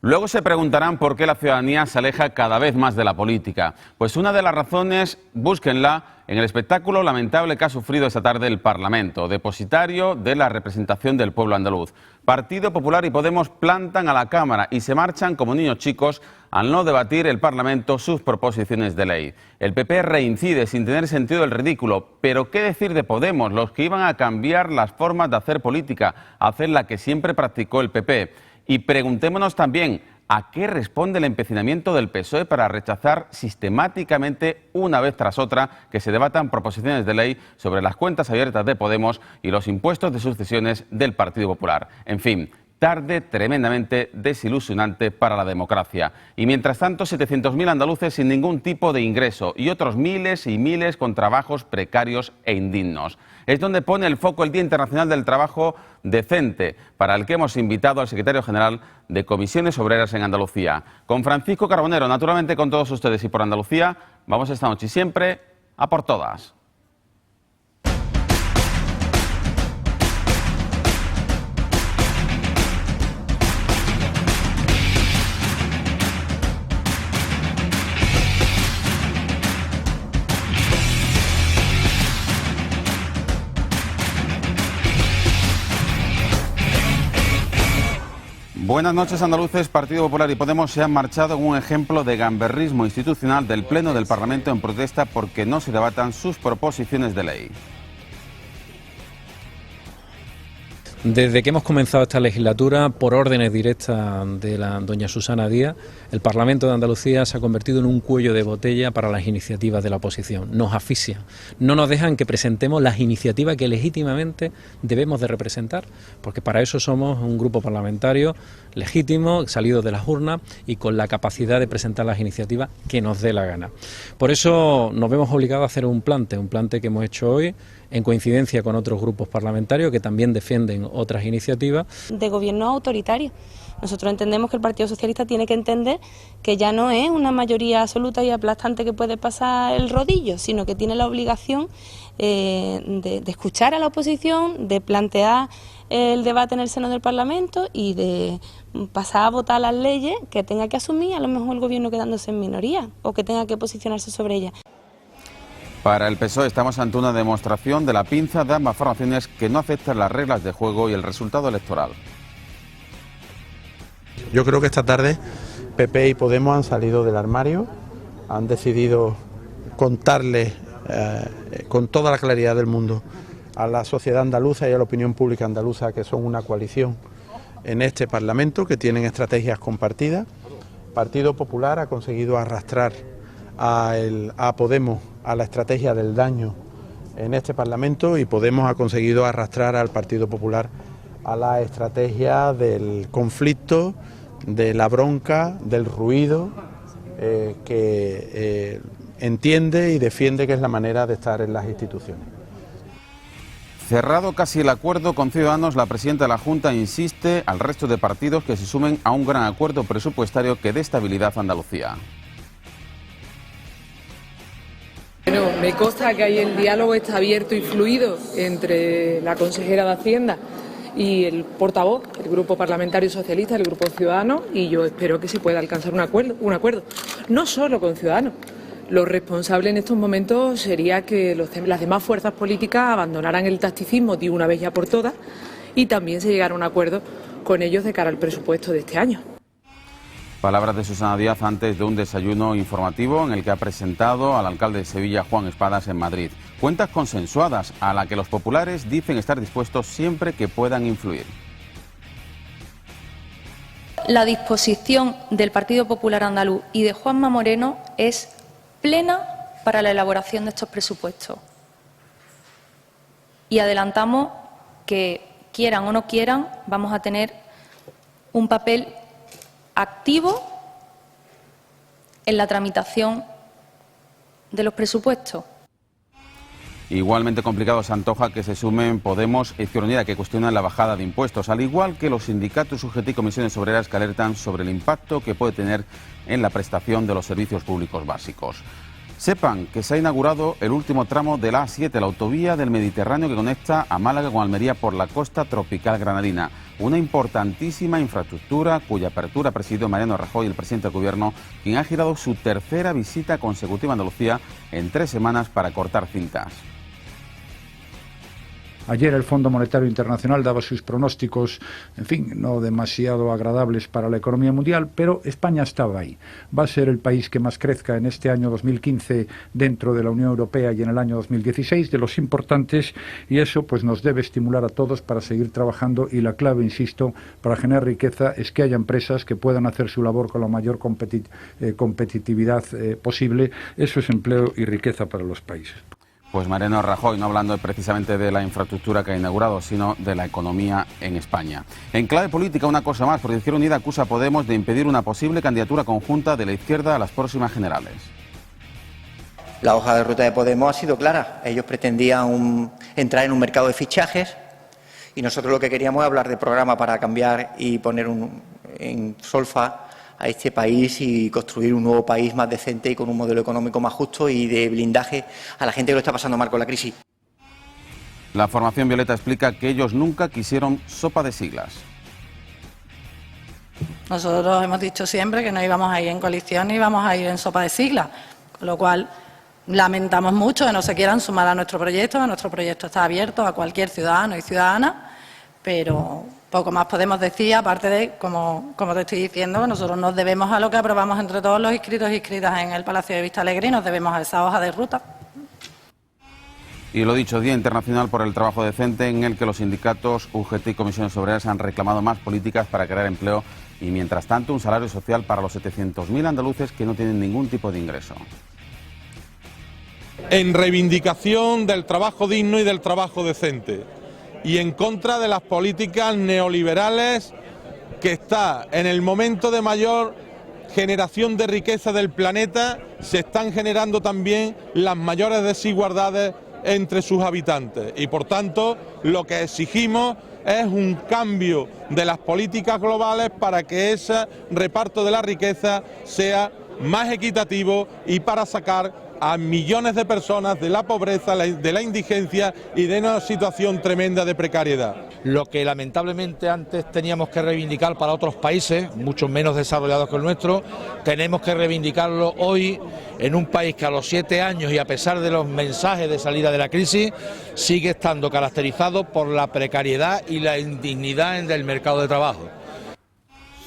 Luego se preguntarán por qué la ciudadanía se aleja cada vez más de la política. Pues una de las razones, búsquenla en el espectáculo lamentable que ha sufrido esta tarde el Parlamento, depositario de la representación del pueblo andaluz. Partido Popular y Podemos plantan a la Cámara y se marchan como niños chicos al no debatir el Parlamento sus proposiciones de ley. El PP reincide sin tener sentido el ridículo, pero ¿qué decir de Podemos, los que iban a cambiar las formas de hacer política, hacer la que siempre practicó el PP? Y preguntémonos también, ¿a qué responde el empecinamiento del PSOE para rechazar sistemáticamente, una vez tras otra, que se debatan proposiciones de ley sobre las cuentas abiertas de Podemos y los impuestos de sucesiones del Partido Popular? En fin, tarde tremendamente desilusionante para la democracia. Y mientras tanto, 700.000 andaluces sin ningún tipo de ingreso y otros miles y miles con trabajos precarios e indignos. Es donde pone el foco el Día Internacional del Trabajo Decente, para el que hemos invitado al secretario general de Comisiones Obreras en Andalucía. Con Francisco Carbonero, naturalmente con todos ustedes y por Andalucía, vamos esta noche y siempre a por todas. Buenas noches, andaluces. Partido Popular y Podemos se han marchado en un ejemplo de gamberrismo institucional del Pleno del Parlamento en protesta porque no se debatan sus proposiciones de ley. Desde que hemos comenzado esta legislatura, por órdenes directas de la doña Susana Díaz, el Parlamento de Andalucía se ha convertido en un cuello de botella para las iniciativas de la oposición. Nos asfixian, no nos dejan que presentemos las iniciativas que legítimamente debemos de representar, porque para eso somos un grupo parlamentario legítimo, salido de las urnas y con la capacidad de presentar las iniciativas que nos dé la gana. Por eso nos vemos obligados a hacer un plante que hemos hecho hoy, en coincidencia con otros grupos parlamentarios que también defienden otras iniciativas. De gobierno autoritario. Nosotros entendemos que el Partido Socialista tiene que entender que ya no es una mayoría absoluta y aplastante que puede pasar el rodillo, sino que tiene la obligación de escuchar a la oposición, de plantear el debate en el seno del Parlamento y de pasar a votar las leyes que tenga que asumir a lo mejor el gobierno quedándose en minoría o que tenga que posicionarse sobre ellas. Para el PSOE estamos ante una demostración de la pinza de ambas formaciones que no aceptan las reglas de juego y el resultado electoral. Yo creo que esta tarde PP y Podemos han salido del armario, han decidido contarle con toda la claridad del mundo a la sociedad andaluza y a la opinión pública andaluza que son una coalición en este Parlamento, que tienen estrategias compartidas. Partido Popular ha conseguido arrastrar a Podemos a la estrategia del daño en este Parlamento y Podemos ha conseguido arrastrar al Partido Popular a la estrategia del conflicto, de la bronca, del ruido, que entiende y defiende que es la manera de estar en las instituciones. Cerrado casi el acuerdo con Ciudadanos, la presidenta de la Junta insiste al resto de partidos que se sumen a un gran acuerdo presupuestario que dé estabilidad a Andalucía. Bueno, me consta que ahí el diálogo está abierto y fluido entre la consejera de Hacienda y el portavoz, el Grupo Parlamentario Socialista, el Grupo Ciudadanos, y yo espero que se pueda alcanzar un acuerdo. No solo con Ciudadanos. Lo responsable en estos momentos sería que las demás fuerzas políticas abandonaran el tacticismo de una vez ya por todas y también se llegara a un acuerdo con ellos de cara al presupuesto de este año. Palabras de Susana Díaz antes de un desayuno informativo en el que ha presentado al alcalde de Sevilla, Juan Espadas, en Madrid. Cuentas consensuadas a la que los populares dicen estar dispuestos siempre que puedan influir. La disposición del Partido Popular Andaluz y de Juanma Moreno es plena para la elaboración de estos presupuestos. Y adelantamos que, quieran o no quieran, vamos a tener un papel activo en la tramitación de los presupuestos. Igualmente complicado se antoja que se sumen Podemos e Izquierda Unida, que cuestionan la bajada de impuestos, al igual que los sindicatos UGT y comisiones obreras que alertan sobre el impacto que puede tener en la prestación de los servicios públicos básicos. Sepan que se ha inaugurado el último tramo de la A7, la autovía del Mediterráneo que conecta a Málaga con Almería por la costa tropical granadina. Una importantísima infraestructura cuya apertura ha presidido Mariano Rajoy, el presidente del Gobierno, quien ha girado su tercera visita consecutiva a Andalucía en 3 semanas para cortar cintas. Ayer el Fondo Monetario Internacional daba sus pronósticos, en fin, no demasiado agradables para la economía mundial, pero España estaba ahí. Va a ser el país que más crezca en este año 2015 dentro de la Unión Europea y en el año 2016, de los importantes, y eso pues nos debe estimular a todos para seguir trabajando, y la clave, insisto, para generar riqueza es que haya empresas que puedan hacer su labor con la mayor competitividad posible. Eso es empleo y riqueza para los países. Pues Mariano Rajoy, no hablando precisamente de la infraestructura que ha inaugurado, sino de la economía en España. En clave política, una cosa más, porque Izquierda Unida acusa a Podemos de impedir una posible candidatura conjunta de la izquierda a las próximas generales. La hoja de ruta de Podemos ha sido clara. Ellos pretendían entrar en un mercado de fichajes y nosotros lo que queríamos es hablar de programa para cambiar y poner en solfa a este país y construir un nuevo país más decente y con un modelo económico más justo y de blindaje a la gente que lo está pasando mal con la crisis. La formación violeta explica que ellos nunca quisieron sopa de siglas. Nosotros hemos dicho siempre que no íbamos a ir en coalición ni íbamos a ir en sopa de siglas, con lo cual lamentamos mucho que no se quieran sumar a nuestro proyecto. Nuestro proyecto está abierto a cualquier ciudadano y ciudadana, pero poco más podemos decir, aparte de, como te estoy diciendo, que nosotros nos debemos a lo que aprobamos entre todos los inscritos y inscritas en el Palacio de Vista Alegre y nos debemos a esa hoja de ruta. Y lo dicho, Día Internacional por el Trabajo Decente, en el que los sindicatos, UGT y comisiones obreras han reclamado más políticas para crear empleo y, mientras tanto, un salario social para los 700.000 andaluces que no tienen ningún tipo de ingreso. En reivindicación del trabajo digno y del trabajo decente, y en contra de las políticas neoliberales que está en el momento de mayor generación de riqueza del planeta, se están generando también las mayores desigualdades entre sus habitantes, y por tanto lo que exigimos es un cambio de las políticas globales para que ese reparto de la riqueza sea más equitativo y para sacar a millones de personas de la pobreza, de la indigencia y de una situación tremenda de precariedad. Lo que lamentablemente antes teníamos que reivindicar para otros países, mucho menos desarrollados que el nuestro, tenemos que reivindicarlo hoy en un país que a los 7 años y a pesar de los mensajes de salida de la crisis, sigue estando caracterizado por la precariedad y la indignidad del mercado de trabajo.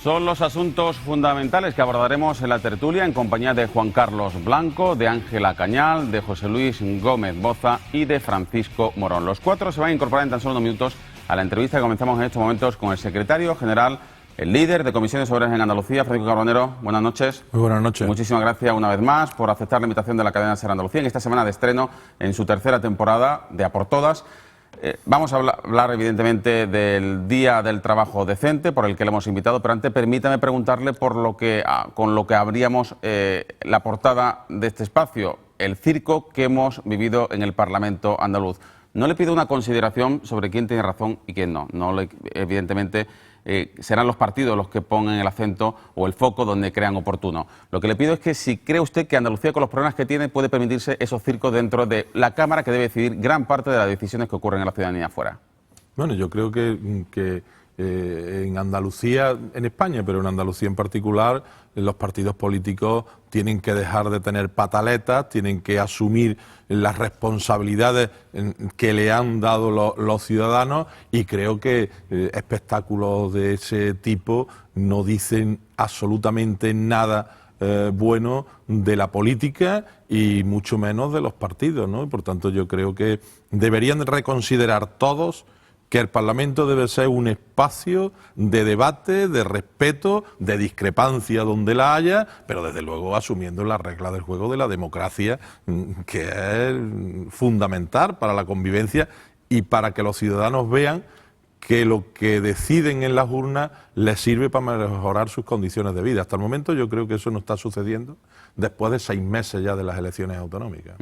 Son los asuntos fundamentales que abordaremos en la tertulia en compañía de Juan Carlos Blanco, de Ángela Cañal, de José Luis Gómez Boza y de Francisco Morón. Los 4 se van a incorporar en tan solo unos minutos a la entrevista que comenzamos en estos momentos con el secretario general, el líder de Comisiones Obreras en Andalucía, Francisco Carbonero. Buenas noches. Muy buenas noches. Muchísimas gracias una vez más por aceptar la invitación de la cadena SER Andalucía en esta semana de estreno en su tercera temporada de A por Todas. Vamos a hablar evidentemente del Día del Trabajo Decente, por el que le hemos invitado, pero antes permítame preguntarle por con lo que abríamos la portada de este espacio, el circo que hemos vivido en el Parlamento andaluz. No le pido una consideración sobre quién tiene razón y quién no. Evidentemente serán los partidos los que pongan el acento o el foco donde crean oportuno. Lo que le pido es que si cree usted que Andalucía, con los problemas que tiene, puede permitirse esos circos dentro de la Cámara, que debe decidir gran parte de las decisiones que ocurren en la ciudadanía afuera. Bueno, yo creo que en Andalucía, en España, pero en Andalucía en particular, los partidos políticos tienen que dejar de tener pataletas, tienen que asumir las responsabilidades que le han dado los ciudadanos, y creo que espectáculos de ese tipo no dicen absolutamente nada bueno de la política y mucho menos de los partidos, ¿no? Y por tanto yo creo que deberían reconsiderar todos que el Parlamento debe ser un espacio de debate, de respeto, de discrepancia donde la haya, pero desde luego asumiendo las reglas del juego de la democracia, que es fundamental para la convivencia y para que los ciudadanos vean que lo que deciden en las urnas les sirve para mejorar sus condiciones de vida. Hasta el momento yo creo que eso no está sucediendo después de 6 meses ya de las elecciones autonómicas.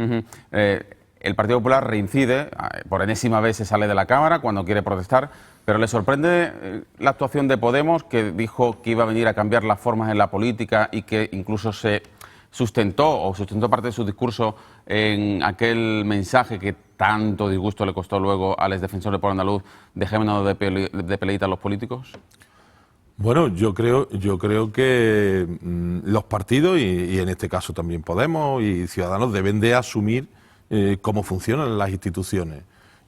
El Partido Popular reincide, por enésima vez se sale de la Cámara cuando quiere protestar, pero ¿le sorprende la actuación de Podemos, que dijo que iba a venir a cambiar las formas en la política y que incluso se sustentó parte de su discurso en aquel mensaje que tanto disgusto le costó luego al exdefensor del pueblo andaluz: dejémonos de peleitas los políticos? Bueno, yo creo que los partidos, y en este caso también Podemos y Ciudadanos, deben de asumir cómo funcionan las instituciones.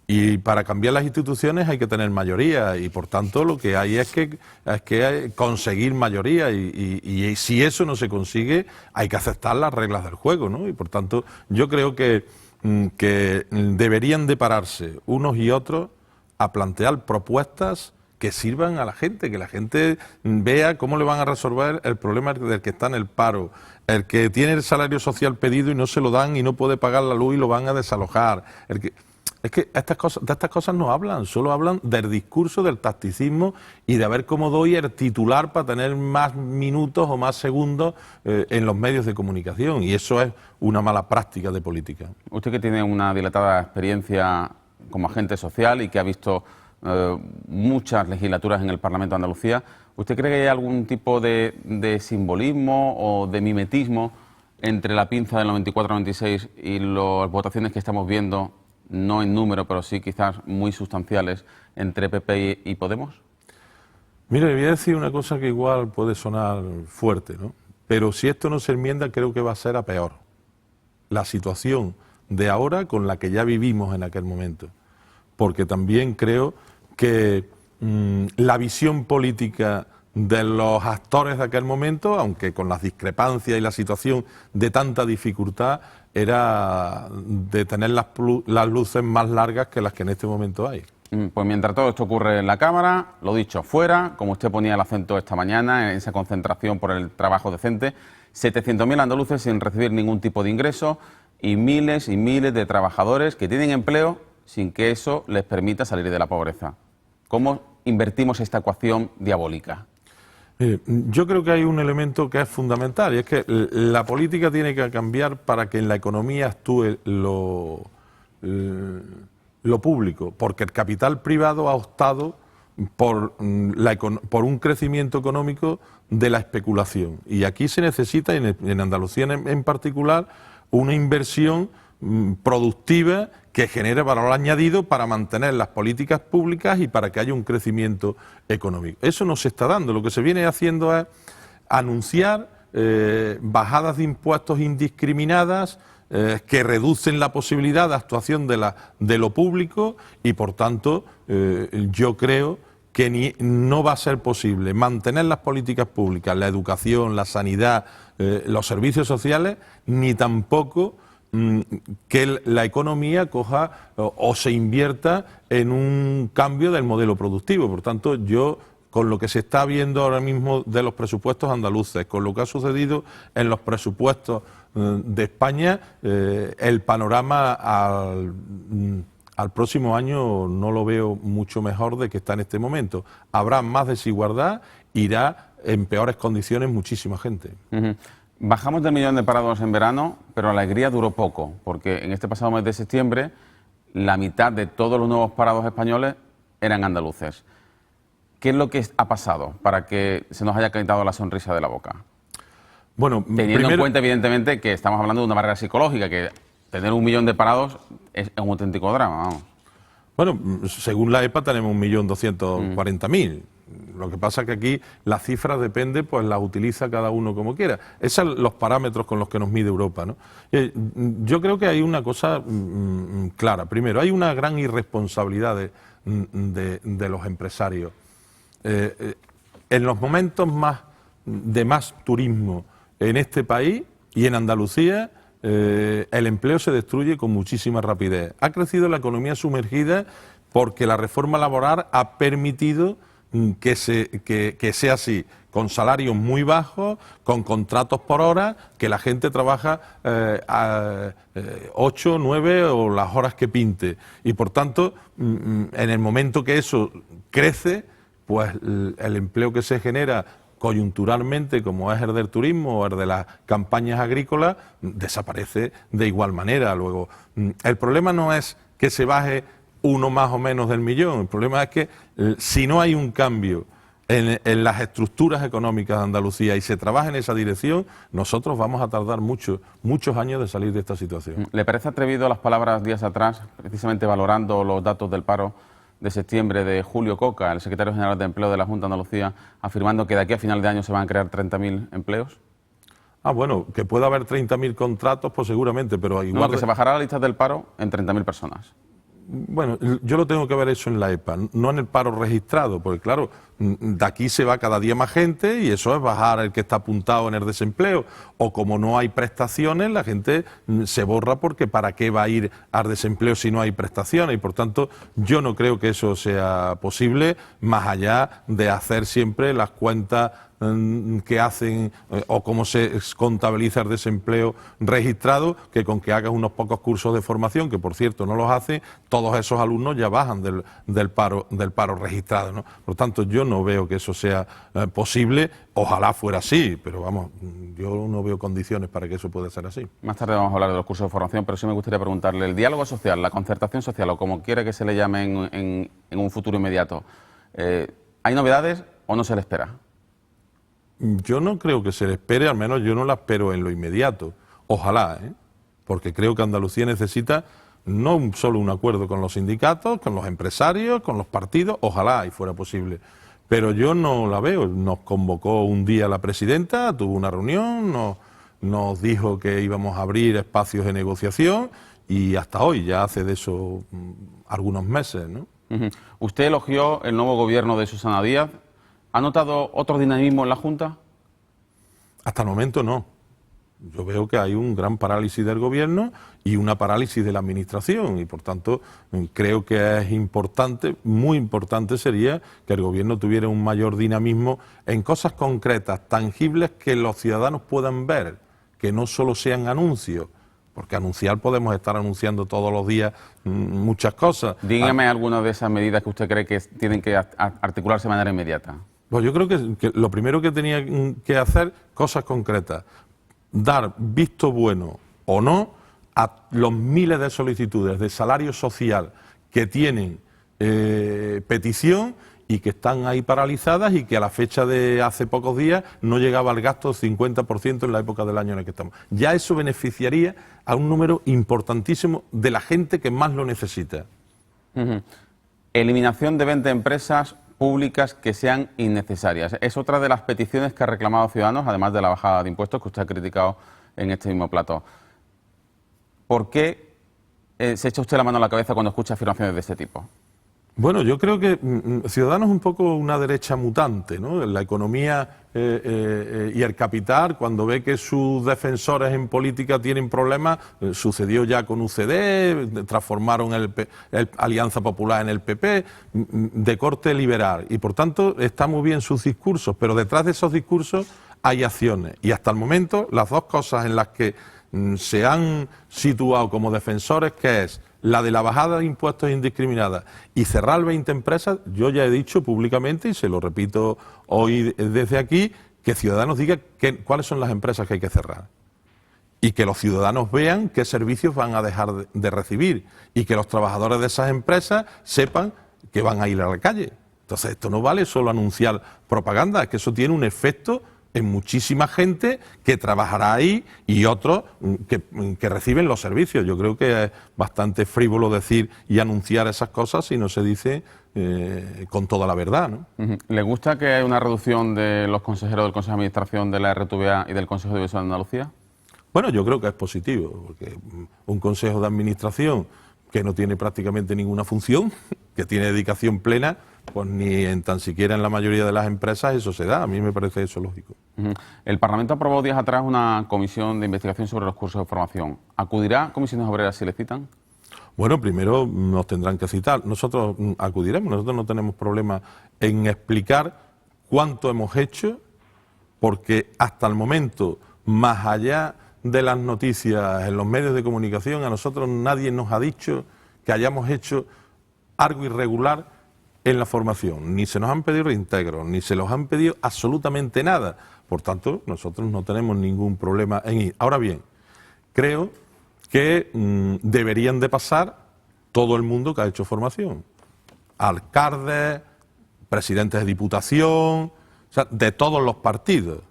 Y para cambiar las instituciones hay que tener mayoría, y por tanto lo que hay es que conseguir mayoría, y si eso no se consigue hay que aceptar las reglas del juego, ¿no? Y por tanto yo creo que deberían de pararse unos y otros a plantear propuestas que sirvan a la gente, que la gente vea cómo le van a resolver el problema del que está en el paro, el que tiene el salario social pedido y no se lo dan y no puede pagar la luz y lo van a desalojar. Es que de estas cosas no hablan, solo hablan del discurso, del tacticismo y de a ver cómo doy el titular para tener más minutos o más segundos en los medios de comunicación, y eso es una mala práctica de política. Usted, que tiene una dilatada experiencia como agente social y que ha visto muchas legislaturas en el Parlamento de Andalucía, ¿usted cree que hay algún tipo de simbolismo o de mimetismo entre la pinza del 94-96 y las votaciones que estamos viendo, no en número, pero sí quizás muy sustanciales, entre PP y Podemos? Mire, le voy a decir una cosa que igual puede sonar fuerte, ¿no? Pero si esto no se enmienda, creo que va a ser a peor la situación de ahora con la que ya vivimos en aquel momento. Porque también creo que la visión política de los actores de aquel momento, aunque con las discrepancias y la situación de tanta dificultad, era de tener las luces más largas que las que en este momento hay. Pues mientras todo esto ocurre en la Cámara, lo dicho, fuera, como usted ponía el acento esta mañana, en esa concentración por el trabajo decente, 700.000 andaluces sin recibir ningún tipo de ingreso y miles de trabajadores que tienen empleo sin que eso les permita salir de la pobreza. ¿Cómo invertimos esta ecuación diabólica? Yo creo que hay un elemento que es fundamental, y es que la política tiene que cambiar para que en la economía actúe lo público, porque el capital privado ha optado por un crecimiento económico de la especulación. Y aquí se necesita, en Andalucía en particular, una inversión productiva que genere valor añadido para mantener las políticas públicas y para que haya un crecimiento económico. Eso no se está dando. Lo que se viene haciendo es anunciar bajadas de impuestos indiscriminadas que reducen la posibilidad de actuación de lo público, y por tanto yo creo que no va a ser posible mantener las políticas públicas, la educación, la sanidad, los servicios sociales, ni tampoco que la economía coja o se invierta en un cambio del modelo productivo. Por tanto, yo, con lo que se está viendo ahora mismo de los presupuestos andaluces, con lo que ha sucedido en los presupuestos de España, el panorama al próximo año no lo veo mucho mejor de que está en este momento. Habrá más desigualdad, irá en peores condiciones muchísima gente. Bajamos del 1 millón de parados en verano, pero la alegría duró poco, porque en este pasado mes de septiembre la mitad de todos los nuevos parados españoles eran andaluces. ¿Qué es lo que ha pasado para que se nos haya quitado la sonrisa de la boca? Bueno, teniendo en cuenta, evidentemente, que estamos hablando de una barrera psicológica, que tener 1 millón de parados es un auténtico drama, vamos. Bueno, según la EPA tenemos 1.240.000. Lo que pasa es que aquí las cifras dependen, pues las utiliza cada uno como quiera. Esos son los parámetros con los que nos mide Europa, ¿no? Yo creo que hay una cosa clara. Primero, hay una gran irresponsabilidad de los empresarios. En los momentos de más turismo en este país y en Andalucía, el empleo se destruye con muchísima rapidez. Ha crecido la economía sumergida porque la reforma laboral ha permitido que sea así, con salarios muy bajos, con contratos por hora, que la gente trabaja 8, 9 o las horas que pinte. Y por tanto, en el momento que eso crece, pues el empleo que se genera coyunturalmente, como es el del turismo o el de las campañas agrícolas, desaparece de igual manera. Luego, el problema no es que se baje uno más o menos del millón, el problema es que si no hay un cambio en las estructuras económicas de Andalucía y se trabaja en esa dirección, nosotros vamos a tardar muchos años de salir de esta situación. ¿Le parece atrevido las palabras días atrás, precisamente valorando los datos del paro de septiembre, de Julio Coca, el secretario general de Empleo de la Junta de Andalucía, afirmando que de aquí a final de año se van a crear 30.000 empleos? Bueno, que pueda haber 30.000 contratos, pues seguramente, pero igual... No, que se bajará la lista del paro en 30.000 personas. Bueno, yo lo tengo que ver eso en la EPA, no en el paro registrado, porque claro, de aquí se va cada día más gente y eso es bajar el que está apuntado en el desempleo. O como no hay prestaciones, la gente se borra porque ¿para qué va a ir al desempleo si no hay prestaciones? Y por tanto, yo no creo que eso sea posible, más allá de hacer siempre las cuentas que hacen o cómo se contabiliza el desempleo registrado, que con que hagas unos pocos cursos de formación, que por cierto no los hace, todos esos alumnos ya bajan del paro registrado, ¿no? Por tanto, yo no veo que eso sea posible, ojalá fuera así, pero vamos, yo no veo condiciones para que eso pueda ser así. Más tarde vamos a hablar de los cursos de formación, pero sí me gustaría preguntarle, el diálogo social, la concertación social, o como quiera que se le llame en un futuro inmediato, ¿hay novedades o no se le espera? Yo no creo que se le espere, al menos yo no la espero en lo inmediato. Ojalá, porque creo que Andalucía necesita no solo un acuerdo con los sindicatos, con los empresarios, con los partidos, ojalá y fuera posible. Pero yo no la veo. Nos convocó un día la presidenta, tuvo una reunión, nos dijo que íbamos a abrir espacios de negociación y hasta hoy, ya hace de eso algunos meses, ¿no? Usted elogió el nuevo gobierno de Susana Díaz. ¿Ha notado otro dinamismo en la Junta? Hasta el momento no. Yo veo que hay un gran parálisis del gobierno y una parálisis de la administración y por tanto creo que es importante, muy importante sería que el gobierno tuviera un mayor dinamismo en cosas concretas, tangibles que los ciudadanos puedan ver, que no solo sean anuncios. Porque anunciar podemos estar anunciando todos los días muchas cosas. Dígame algunas de esas medidas que usted cree que tienen que articularse de manera inmediata. Pues yo creo que lo primero que tenía que hacer, cosas concretas, dar visto bueno o no a los miles de solicitudes de salario social que tienen petición y que están ahí paralizadas y que a la fecha de hace pocos días no llegaba al gasto 50% en la época del año en el que estamos. Ya eso beneficiaría a un número importantísimo de la gente que más lo necesita. Eliminación de 20 empresas públicas que sean innecesarias. Es otra de las peticiones que ha reclamado Ciudadanos, además de la bajada de impuestos que usted ha criticado en este mismo plato. ¿Por qué se echa usted la mano a la cabeza cuando escucha afirmaciones de este tipo? Bueno, yo creo que Ciudadanos es un poco una derecha mutante, ¿no? La economía y el capital, cuando ve que sus defensores en política tienen problemas, sucedió ya con UCD, transformaron el Alianza Popular en el PP, de corte liberal, y por tanto está muy bien sus discursos, pero detrás de esos discursos hay acciones, y hasta el momento las dos cosas en las que se han situado como defensores, que es la de la bajada de impuestos indiscriminada y cerrar 20 empresas, yo ya he dicho públicamente, y se lo repito hoy desde aquí, que Ciudadanos diga cuáles son las empresas que hay que cerrar. Y que los ciudadanos vean qué servicios van a dejar de recibir. Y que los trabajadores de esas empresas sepan que van a ir a la calle. Entonces esto no vale solo anunciar propaganda, es que eso tiene un efecto en muchísima gente que trabajará ahí y otros que reciben los servicios. Yo creo que es bastante frívolo decir y anunciar esas cosas si no se dice con toda la verdad, ¿no? ¿Le gusta que haya una reducción de los consejeros del Consejo de Administración de la RTVA y del Consejo de División de Andalucía? Bueno, yo creo que es positivo, porque un Consejo de Administración que no tiene prácticamente ninguna función, que tiene dedicación plena, pues ni tan siquiera en la mayoría de las empresas eso se da. A mí me parece eso lógico. El Parlamento aprobó días atrás una comisión de investigación sobre los cursos de formación. ¿Acudirá a comisiones obreras si le citan? Bueno, primero nos tendrán que citar. Nosotros acudiremos, nosotros no tenemos problema en explicar cuánto hemos hecho, porque hasta el momento, más allá de las noticias en los medios de comunicación, a nosotros nadie nos ha dicho que hayamos hecho algo irregular en la formación, ni se nos han pedido reintegros, ni se los han pedido absolutamente nada. Por tanto, nosotros no tenemos ningún problema en ir. Ahora bien, creo que deberían de pasar todo el mundo que ha hecho formación. Alcaldes, presidentes de diputación, o sea, de todos los partidos,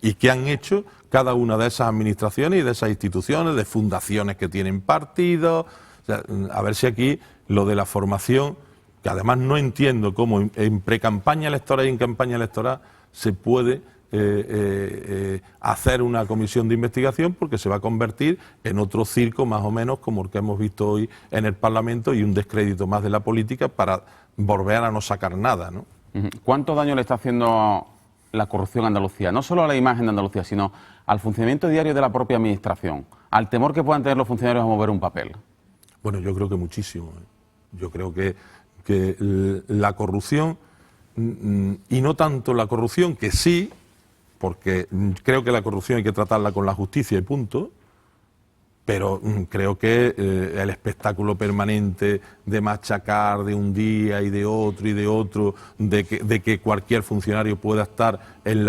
y qué han hecho cada una de esas administraciones y de esas instituciones, de fundaciones que tienen partidos. O sea, a ver si aquí lo de la formación, que además no entiendo cómo en pre-campaña electoral y en campaña electoral se puede hacer una comisión de investigación, porque se va a convertir en otro circo más o menos como el que hemos visto hoy en el Parlamento, y un descrédito más de la política para volver a no sacar nada, ¿no? ¿Cuánto daño le está haciendo la corrupción a Andalucía? No solo a la imagen de Andalucía, sino al funcionamiento diario de la propia administración, al temor que puedan tener los funcionarios a mover un papel. Bueno, yo creo que muchísimo. Yo creo que la corrupción, y no tanto la corrupción, que sí, porque creo que la corrupción hay que tratarla con la justicia y punto, pero creo que el espectáculo permanente de machacar de un día y de otro, de que cualquier funcionario pueda estar en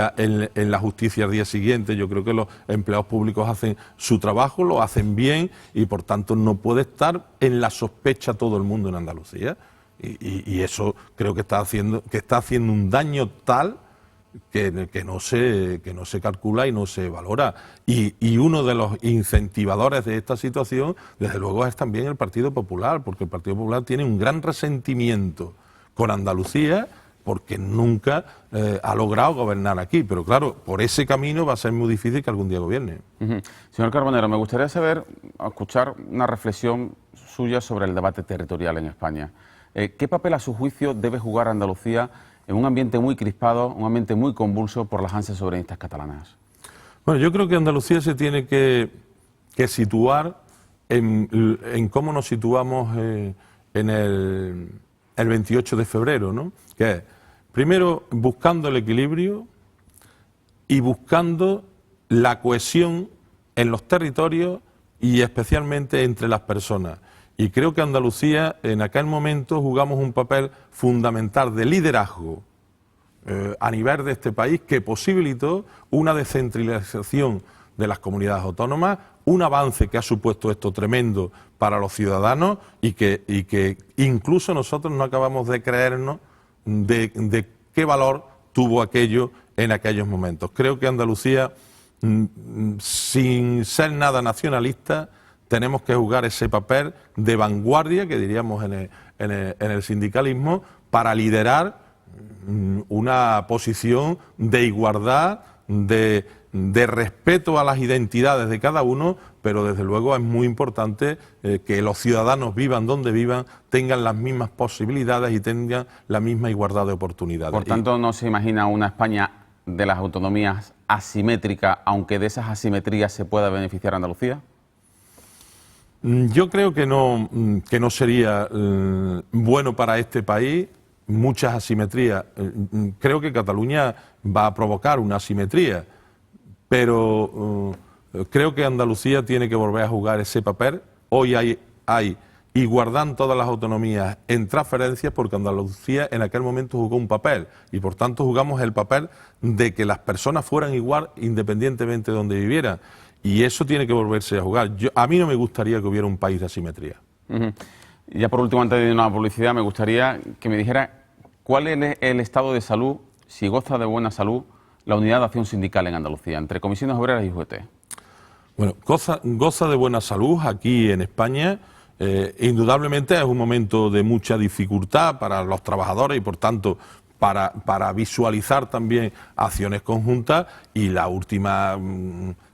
la justicia al día siguiente, yo creo que los empleados públicos hacen su trabajo, lo hacen bien, y por tanto no puede estar en la sospecha todo el mundo en Andalucía, y eso creo que está haciendo un daño tal que no se calcula y no se valora. Y uno de los incentivadores de esta situación, desde luego, es también el Partido Popular, porque el Partido Popular tiene un gran resentimiento con Andalucía, porque nunca ha logrado gobernar aquí. Pero claro, por ese camino va a ser muy difícil que algún día gobierne. Señor Carbonero, me gustaría escuchar una reflexión suya sobre el debate territorial en España. ¿Qué papel, a su juicio, debe jugar Andalucía en un ambiente muy crispado, un ambiente muy convulso por las ansias soberanistas catalanas? Bueno, yo creo que Andalucía se tiene que situar en cómo nos situamos en el 28 de febrero, ¿no? Que es, primero, buscando el equilibrio y buscando la cohesión en los territorios y especialmente entre las personas. Y creo que Andalucía, en aquel momento, jugamos un papel fundamental de liderazgo a nivel de este país, que posibilitó una descentralización de las comunidades autónomas, un avance que ha supuesto esto tremendo para los ciudadanos, y que incluso nosotros no acabamos de creernos de qué valor tuvo aquello en aquellos momentos. Creo que Andalucía, sin ser nada nacionalista, tenemos que jugar ese papel de vanguardia, que diríamos en el sindicalismo, para liderar una posición de igualdad, de respeto a las identidades de cada uno, pero desde luego es muy importante que los ciudadanos, vivan donde vivan, tengan las mismas posibilidades y tengan la misma igualdad de oportunidades. Por tanto, ¿no se imagina una España de las autonomías asimétrica, aunque de esas asimetrías se pueda beneficiar Andalucía? Yo creo que no sería bueno para este país muchas asimetrías. Creo que Cataluña va a provocar una asimetría, pero creo que Andalucía tiene que volver a jugar ese papel. Hoy hay igualdad en todas las autonomías en transferencias, porque Andalucía en aquel momento jugó un papel, y por tanto jugamos el papel de que las personas fueran igual independientemente de donde vivieran. Y eso tiene que volverse a jugar. A mí no me gustaría que hubiera un país de asimetría. Y ya por último, antes de ir a una publicidad, me gustaría que me dijera cuál es el estado de salud, si goza de buena salud, la unidad de acción sindical en Andalucía, entre comisiones obreras y UGT. Bueno, goza de buena salud aquí en España. Indudablemente es un momento de mucha dificultad para los trabajadores y, por tanto, para visualizar también acciones conjuntas, y la última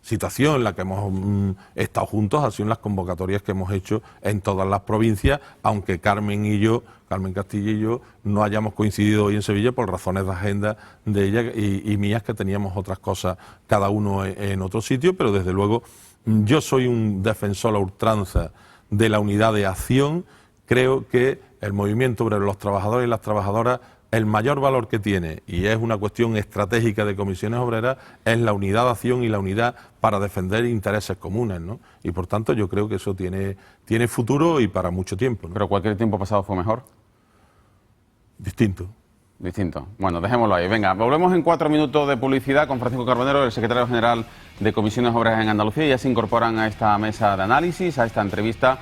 situación en la que hemos estado juntos ha sido en las convocatorias que hemos hecho en todas las provincias, aunque Carmen Castilla y yo no hayamos coincidido hoy en Sevilla por razones de agenda de ella y mías, que teníamos otras cosas cada uno en otro sitio, pero desde luego yo soy un defensor a ultranza de la unidad de acción. Creo que el movimiento obrero, los trabajadores y las trabajadoras, el mayor valor que tiene, y es una cuestión estratégica de comisiones obreras, es la unidad de acción y la unidad para defender intereses comunes, ¿no? Y por tanto yo creo que eso tiene futuro y para mucho tiempo, ¿no? ¿Pero cualquier tiempo pasado fue mejor? Distinto. Bueno, dejémoslo ahí. Venga, volvemos en 4 minutos de publicidad con Francisco Carbonero, el secretario general de Comisiones Obreras en Andalucía. Ya se incorporan a esta mesa de análisis, a esta entrevista,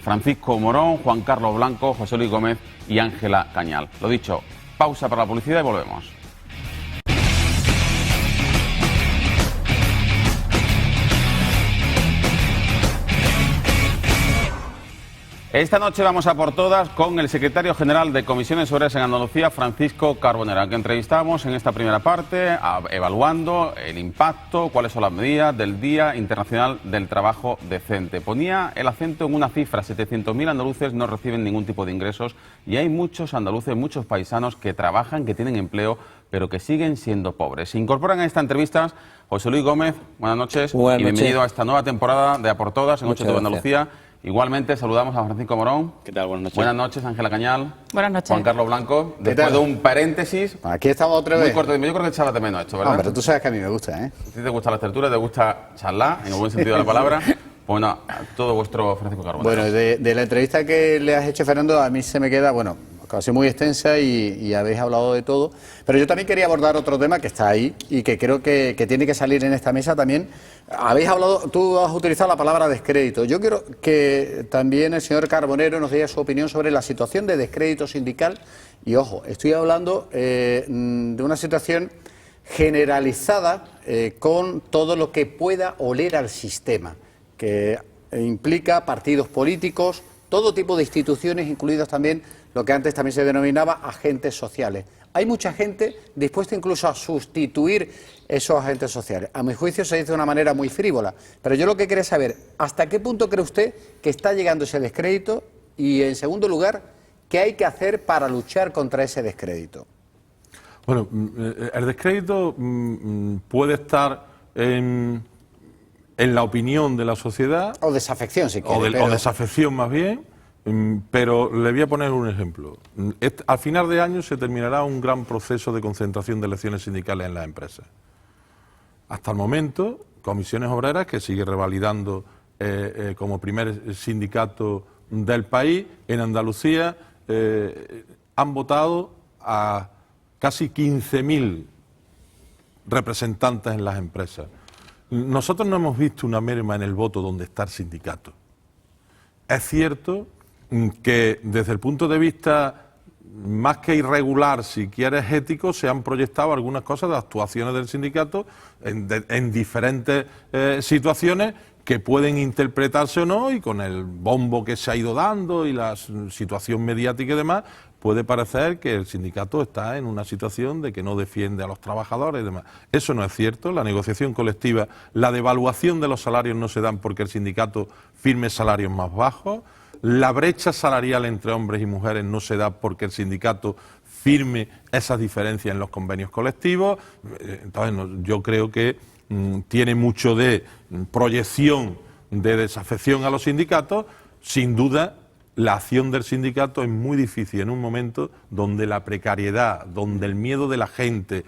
Francisco Morón, Juan Carlos Blanco, José Luis Gómez y Ángela Cañal. Lo dicho, pausa para la publicidad y volvemos. Esta noche vamos a por todas con el secretario general de Comisiones Obreras en Andalucía, Francisco Carbonero, al que entrevistamos en esta primera parte, evaluando el impacto, cuáles son las medidas del Día Internacional del Trabajo Decente. Ponía el acento en una cifra: 700.000 andaluces no reciben ningún tipo de ingresos, y hay muchos andaluces, muchos paisanos que trabajan, que tienen empleo, pero que siguen siendo pobres. Se incorporan a esta entrevista José Luis Gómez. Buenas noches. Buenas y bienvenido a esta nueva temporada de A por Todas en Noche de Andalucía. Igualmente saludamos a Francisco Morón. ¿Qué tal? Buenas noches. Buenas noches, Ángela Cañal. Buenas noches. Juan Carlos Blanco. Después de un paréntesis. Aquí estamos otra vez. Muy corto. Yo creo que echabas de menos esto, ¿verdad? No, pero tú sabes que a mí me gusta, ¿eh? A ti te gusta la tertulia, te gusta charlar, en el buen sentido de la palabra. Bueno, todo vuestro Francisco Carbonero. Bueno, de la entrevista que le has hecho, Fernando, a mí se me queda, bueno, casi muy extensa y habéis hablado de todo. Pero yo también quería abordar otro tema que está ahí y que creo que tiene que salir en esta mesa también. Habéis hablado, tú has utilizado la palabra descrédito. Yo quiero que también el señor Carbonero nos diga su opinión sobre la situación de descrédito sindical. Y ojo, estoy hablando de una situación generalizada con todo lo que pueda oler al sistema, que implica partidos políticos, todo tipo de instituciones, incluidos también lo que antes también se denominaba agentes sociales. Hay mucha gente dispuesta incluso a sustituir esos agentes sociales. A mi juicio se dice de una manera muy frívola, pero yo lo que quería saber, ¿hasta qué punto cree usted que está llegando ese descrédito? Y, en segundo lugar, ¿qué hay que hacer para luchar contra ese descrédito? Bueno, el descrédito puede estar en la opinión de la sociedad. O desafección, si quiere. O desafección, más bien. Pero le voy a poner un ejemplo. Al final de año se terminará un gran proceso de concentración de elecciones sindicales en las empresas. Hasta el momento, Comisiones Obreras, que sigue revalidando como primer sindicato del país, en Andalucía han votado a casi 15.000 representantes en las empresas. Nosotros no hemos visto una merma en el voto donde está el sindicato. Es cierto que desde el punto de vista más que irregular, si quieres ético, se han proyectado algunas cosas de actuaciones del sindicato en diferentes situaciones que pueden interpretarse o no, y con el bombo que se ha ido dando y la situación mediática y demás, puede parecer que el sindicato está en una situación de que no defiende a los trabajadores y demás. Eso no es cierto. La negociación colectiva, la devaluación de los salarios no se dan porque el sindicato firme salarios más bajos. La brecha salarial entre hombres y mujeres no se da porque el sindicato firme esas diferencias en los convenios colectivos. Entonces, yo creo que tiene mucho de proyección de desafección a los sindicatos. Sin duda, la acción del sindicato es muy difícil en un momento donde la precariedad, donde el miedo de la gente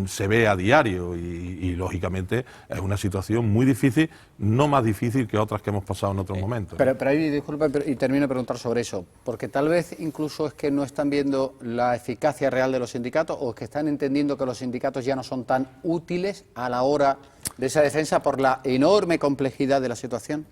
se ve a diario y lógicamente es una situación muy difícil, no más difícil que otras que hemos pasado en otros momentos. Pero ahí, disculpe, y termino de preguntar sobre eso, porque tal vez incluso es que no están viendo la eficacia real de los sindicatos, o es que están entendiendo que los sindicatos ya no son tan útiles a la hora de esa defensa por la enorme complejidad de la situación.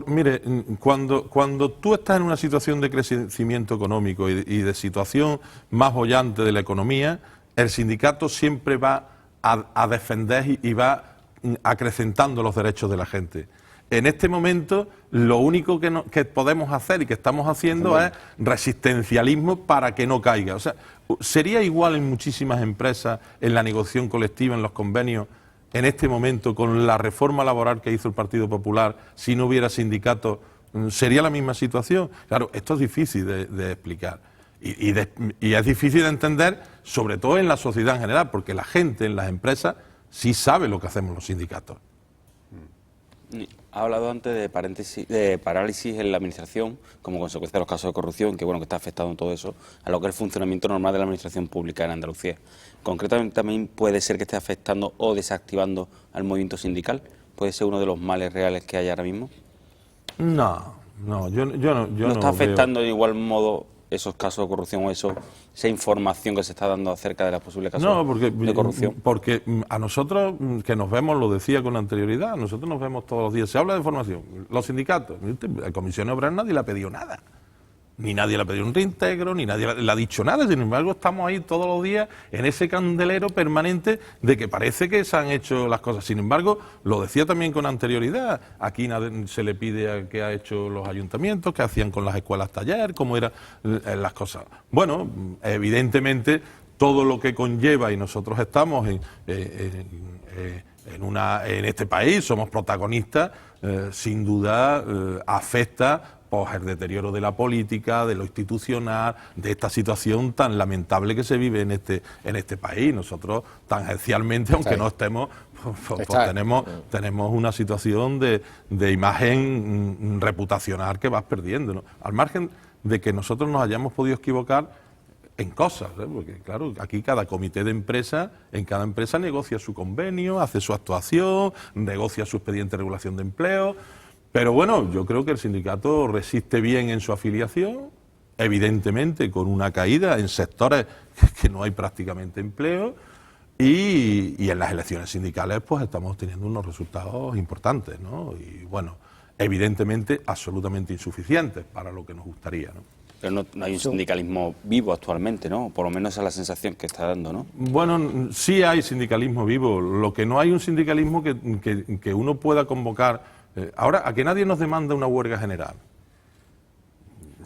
Mire, cuando tú estás en una situación de crecimiento económico y de situación más bollante de la economía, el sindicato siempre va a defender y va acrecentando los derechos de la gente. En este momento, lo único que podemos hacer y que estamos haciendo es resistencialismo para que no caiga. O sea, sería igual en muchísimas empresas, en la negociación colectiva, en los convenios, en este momento, con la reforma laboral que hizo el Partido Popular, si no hubiera sindicatos, ¿sería la misma situación? Claro, esto es difícil de explicar y es difícil de entender, sobre todo en la sociedad en general, porque la gente en las empresas sí sabe lo que hacemos los sindicatos. Ha hablado antes de parálisis en la administración como consecuencia de los casos de corrupción, que bueno, que está afectando todo eso a lo que es el funcionamiento normal de la administración pública en Andalucía. Concretamente también puede ser que esté afectando o desactivando al movimiento sindical. ¿Puede ser uno de los males reales que hay ahora mismo? No, yo no está afectando de igual modo esos casos de corrupción o esa información que se está dando acerca de las posibles casos de corrupción? Porque a nosotros, que nos vemos, lo decía con anterioridad, nosotros nos vemos todos los días, se habla de formación, los sindicatos, la Comisión Obrera nadie le ha pedido nada. Ni nadie le ha pedido un reintegro, ni nadie le ha dicho nada. Sin embargo, estamos ahí todos los días en ese candelero permanente de que parece que se han hecho las cosas. Sin embargo, lo decía también con anterioridad, aquí se le pide a qué ha hecho los ayuntamientos, qué hacían con las escuelas taller, cómo eran las cosas. Bueno, evidentemente, todo lo que conlleva, y nosotros estamos en este país, somos protagonistas, sin duda afecta pues el deterioro de la política, de lo institucional, de esta situación tan lamentable que se vive en este país. Nosotros tangencialmente, aunque no estemos, pues tenemos una situación de imagen reputacional que vas perdiendo, ¿no? Al margen de que nosotros nos hayamos podido equivocar en cosas, ¿eh? Porque claro, aquí cada comité de empresa, en cada empresa negocia su convenio, hace su actuación, negocia su expediente de regulación de empleo. Pero bueno, yo creo que el sindicato resiste bien en su afiliación, evidentemente con una caída en sectores que no hay prácticamente empleo, y en las elecciones sindicales pues estamos teniendo unos resultados importantes, ¿no? Y bueno, evidentemente absolutamente insuficientes para lo que nos gustaría, ¿no? Pero no hay un sindicalismo vivo actualmente, ¿no? Por lo menos esa es la sensación que está dando, ¿no? Bueno, sí hay sindicalismo vivo, lo que no hay un sindicalismo que uno pueda convocar. Ahora, a que nadie nos demanda una huelga general.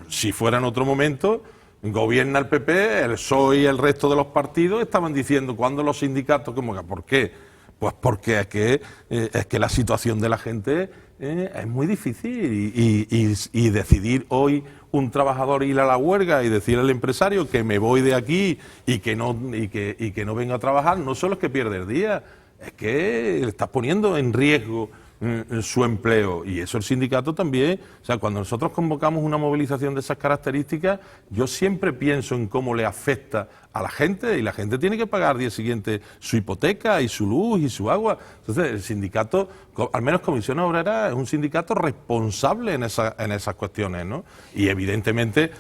Si fuera en otro momento, gobierna el PP, el PSOE y el resto de los partidos estaban diciendo cuándo los sindicatos convocan. ¿Por qué? Pues porque es que la situación de la gente es muy difícil y decidir hoy un trabajador ir a la huelga y decirle al empresario que me voy de aquí y que no venga a trabajar, no solo es que pierde el día, es que le estás poniendo en riesgo su empleo, y eso el sindicato también. O sea, cuando nosotros convocamos una movilización de esas características, yo siempre pienso en cómo le afecta a la gente, y la gente tiene que pagar al día siguiente su hipoteca y su luz y su agua. Entonces el sindicato, al menos Comisión Obrera, es un sindicato responsable en esas cuestiones, ¿no? Y evidentemente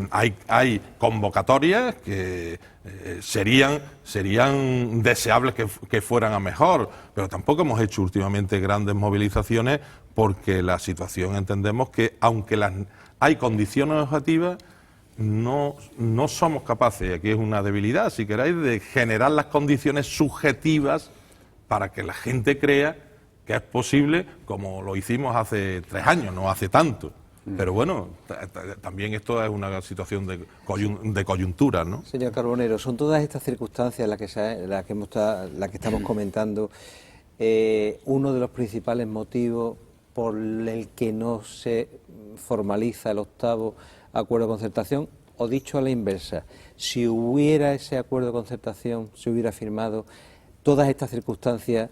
hay convocatorias que serían deseables que fueran a mejor, pero tampoco hemos hecho últimamente grandes movilizaciones porque la situación, entendemos que aunque hay condiciones objetivas, no somos capaces, y aquí es una debilidad, si queréis, de generar las condiciones subjetivas para que la gente crea que es posible, como lo hicimos hace 3 años, no hace tanto. Pero bueno, también esto es una situación de coyuntura, ¿no? Señor Carbonero, son todas estas circunstancias las que estamos comentando uno de los principales motivos por el que no se formaliza el 8º acuerdo de concertación, o dicho a la inversa, si hubiera ese acuerdo de concertación, se hubiera firmado, todas estas circunstancias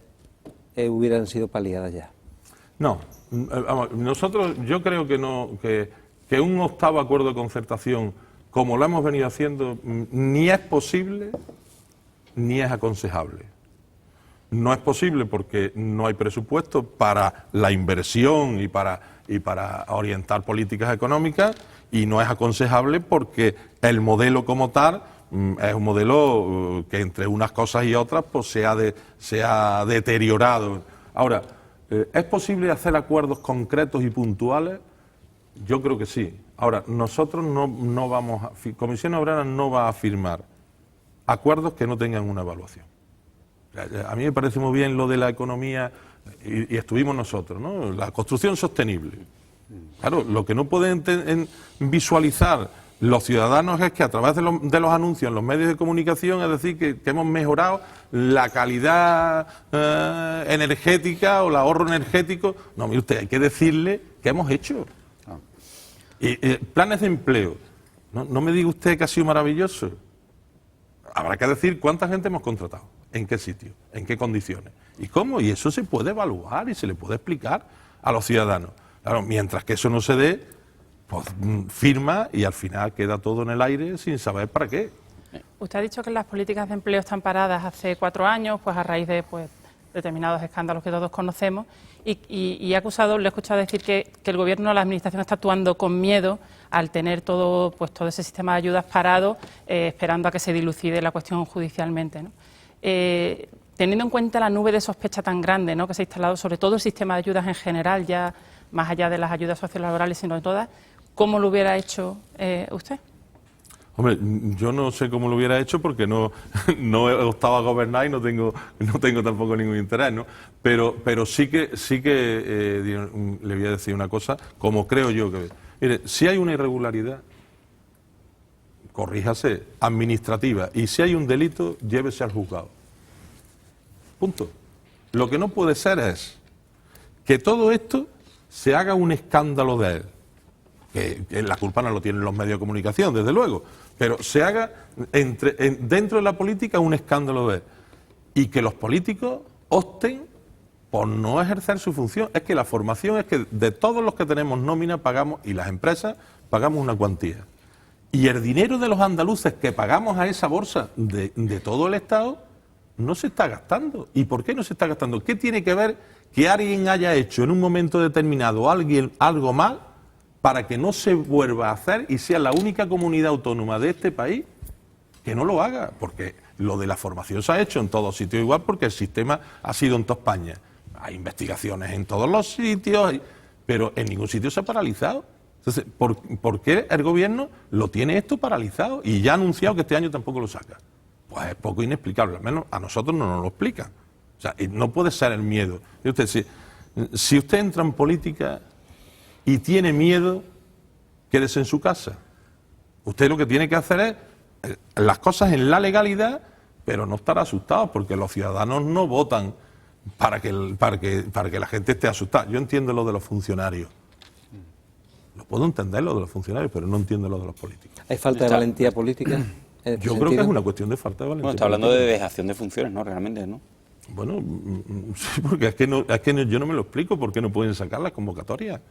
hubieran sido paliadas ya. No, nosotros, yo creo que no, que un 8º acuerdo de concertación, como lo hemos venido haciendo, ni es posible ni es aconsejable. No es posible porque no hay presupuesto para la inversión y para orientar políticas económicas, y no es aconsejable porque el modelo como tal es un modelo que entre unas cosas y otras pues se ha deteriorado. Ahora, ¿es posible hacer acuerdos concretos y puntuales? Yo creo que sí. Ahora, nosotros no vamos Comisión Obrera no va a firmar acuerdos que no tengan una evaluación. A mí me parece muy bien lo de la economía, y estuvimos nosotros, ¿no? La construcción sostenible. Claro, lo que no pueden visualizar los ciudadanos es que a través de los anuncios en los medios de comunicación, es decir, que hemos mejorado la calidad energética o el ahorro energético. No, mire usted, hay que decirle qué hemos hecho. Y planes de empleo. No me diga usted que ha sido maravilloso. Habrá que decir cuánta gente hemos contratado, en qué sitio, en qué condiciones y cómo. Y eso se puede evaluar y se le puede explicar a los ciudadanos. Claro, mientras que eso no se dé, pues firma y al final queda todo en el aire sin saber para qué. Usted ha dicho que las políticas de empleo están paradas hace 4 años, pues a raíz de determinados escándalos que todos conocemos, y le he escuchado decir que el Gobierno, la Administración está actuando con miedo al tener todo ese sistema de ayudas parado, esperando a que se dilucide la cuestión judicialmente, ¿no? Teniendo en cuenta la nube de sospecha tan grande, ¿no?, que se ha instalado sobre todo el sistema de ayudas en general, ya más allá de las ayudas sociolaborales, sino de todas, ¿cómo lo hubiera hecho usted? Hombre, yo no sé cómo lo hubiera hecho porque no he optado a gobernar y no tengo tampoco ningún interés, ¿no? Pero sí que le voy a decir una cosa, como creo yo que... Mire, si hay una irregularidad, corríjase, administrativa, y si hay un delito, llévese al juzgado. Punto. Lo que no puede ser es que todo esto se haga un escándalo de él. Que la culpa no lo tienen los medios de comunicación, desde luego, pero se haga dentro de la política un escándalo de él. Y que los políticos opten por no ejercer su función. Es que la formación es que de todos los que tenemos nómina pagamos, y las empresas pagamos una cuantía. Y el dinero de los andaluces que pagamos a esa bolsa de todo el Estado no se está gastando. ¿Y por qué no se está gastando? ¿Qué tiene que ver que alguien haya hecho en un momento determinado algo mal para que no se vuelva a hacer y sea la única comunidad autónoma de este país que no lo haga? Porque lo de la formación se ha hecho en todos sitios igual porque el sistema ha sido en toda España. Hay investigaciones en todos los sitios, pero en ningún sitio se ha paralizado. Entonces, ¿por qué el gobierno lo tiene esto paralizado? Y ya ha anunciado que este año tampoco lo saca. Pues es poco inexplicable, al menos a nosotros no nos lo explican. O sea, no puede ser el miedo. Y usted, si usted entra en política y tiene miedo, quédese en su casa. Usted lo que tiene que hacer es las cosas en la legalidad, pero no estar asustados, porque los ciudadanos no votan para que la gente esté asustada. Yo entiendo lo de los funcionarios. Lo puedo entender lo de los funcionarios, pero no entiendo lo de los políticos. ¿Hay falta de valentía política? Yo creo que es una cuestión de falta de valentía. Bueno, está hablando de dejación de funciones, ¿no? Realmente, ¿no? Bueno, sí, porque es que yo no me lo explico por qué no pueden sacar las convocatorias.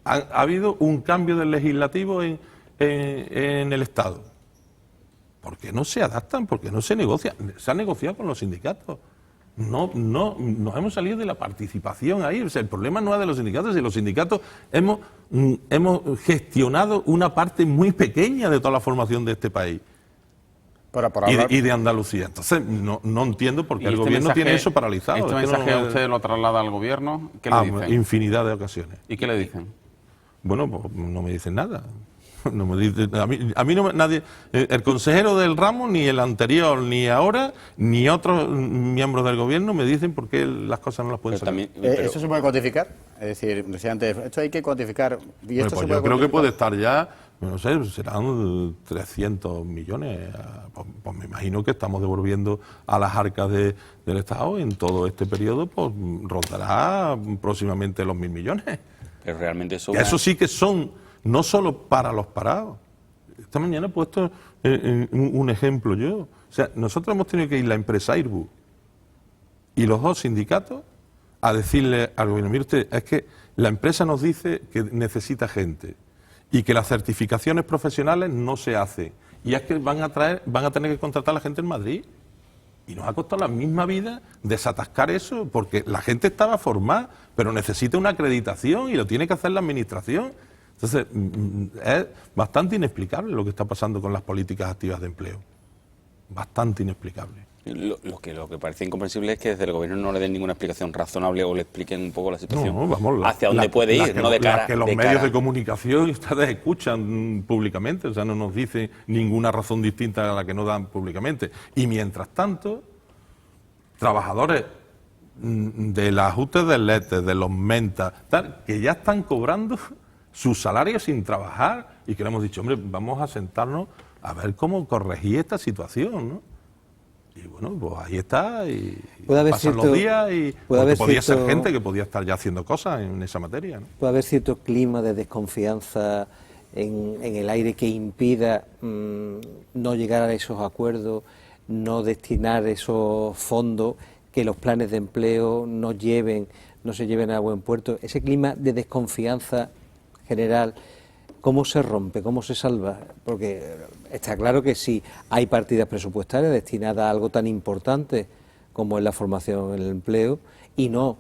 Ha habido un cambio del legislativo en el Estado. ¿Por qué no se adaptan? ¿Por qué no se negocian? Se ha negociado con los sindicatos. No hemos salido de la participación ahí. O sea, el problema no es de los sindicatos, y los sindicatos hemos gestionado una parte muy pequeña de toda la formación de este país. Y de Andalucía. Entonces, no entiendo por qué el gobierno tiene eso paralizado. ¿Este mensaje usted lo traslada al gobierno? ¿Qué le dicen? Infinidad de ocasiones. ¿Y qué le dicen? Bueno, pues no me dicen nada. No me dice, a mí no, nadie, el consejero del ramo, ni el anterior, ni ahora, ni otros miembros del gobierno me dicen por qué las cosas no las pueden sacar. ¿Eso se puede cuantificar? Es decir, decía antes, esto hay que cuantificar. ¿Y esto pues yo creo que puede estar ya, no sé, serán 300 millones. Pues me imagino que estamos devolviendo a las arcas del Estado en todo este periodo, pues rondará próximamente los 1.000 millones. Pero realmente eso sí que son... no solo para los parados. Esta mañana he puesto un ejemplo yo. O sea, nosotros hemos tenido que ir la empresa Airbus y los dos sindicatos a decirle al gobierno, mire usted, es que la empresa nos dice que necesita gente y que las certificaciones profesionales no se hacen. Y es que van a tener que contratar a la gente en Madrid. Y nos ha costado la misma vida desatascar eso, porque la gente estaba formada, pero necesita una acreditación y lo tiene que hacer la administración. Entonces, es bastante inexplicable lo que está pasando con las políticas activas de empleo. Bastante inexplicable. Lo que parece incomprensible es que desde el gobierno no le den ninguna explicación razonable o le expliquen un poco la situación. No, vamos, hacia dónde puede ir, no de cara. Que los medios de comunicación ustedes escuchan públicamente, o sea, no nos dicen ninguna razón distinta a la que nos dan públicamente. Y mientras tanto, trabajadores de las ajustes del LETE, de los mentas, tal, que ya están cobrando sus salarios sin trabajar, y que le hemos dicho, hombre, vamos a sentarnos a ver cómo corregir esta situación, ¿no? Y bueno, pues ahí está, y pasan los días, y podía ser gente que podía estar ya haciendo cosas en esa materia, ¿no? ¿Puede haber cierto clima de desconfianza en el aire que impida no llegar a esos acuerdos, no destinar esos fondos, que los planes de empleo no se lleven a buen puerto? Ese clima de desconfianza general, ¿cómo se rompe? ¿Cómo se salva? Porque está claro que si hay partidas presupuestarias destinadas a algo tan importante como es la formación en el empleo y no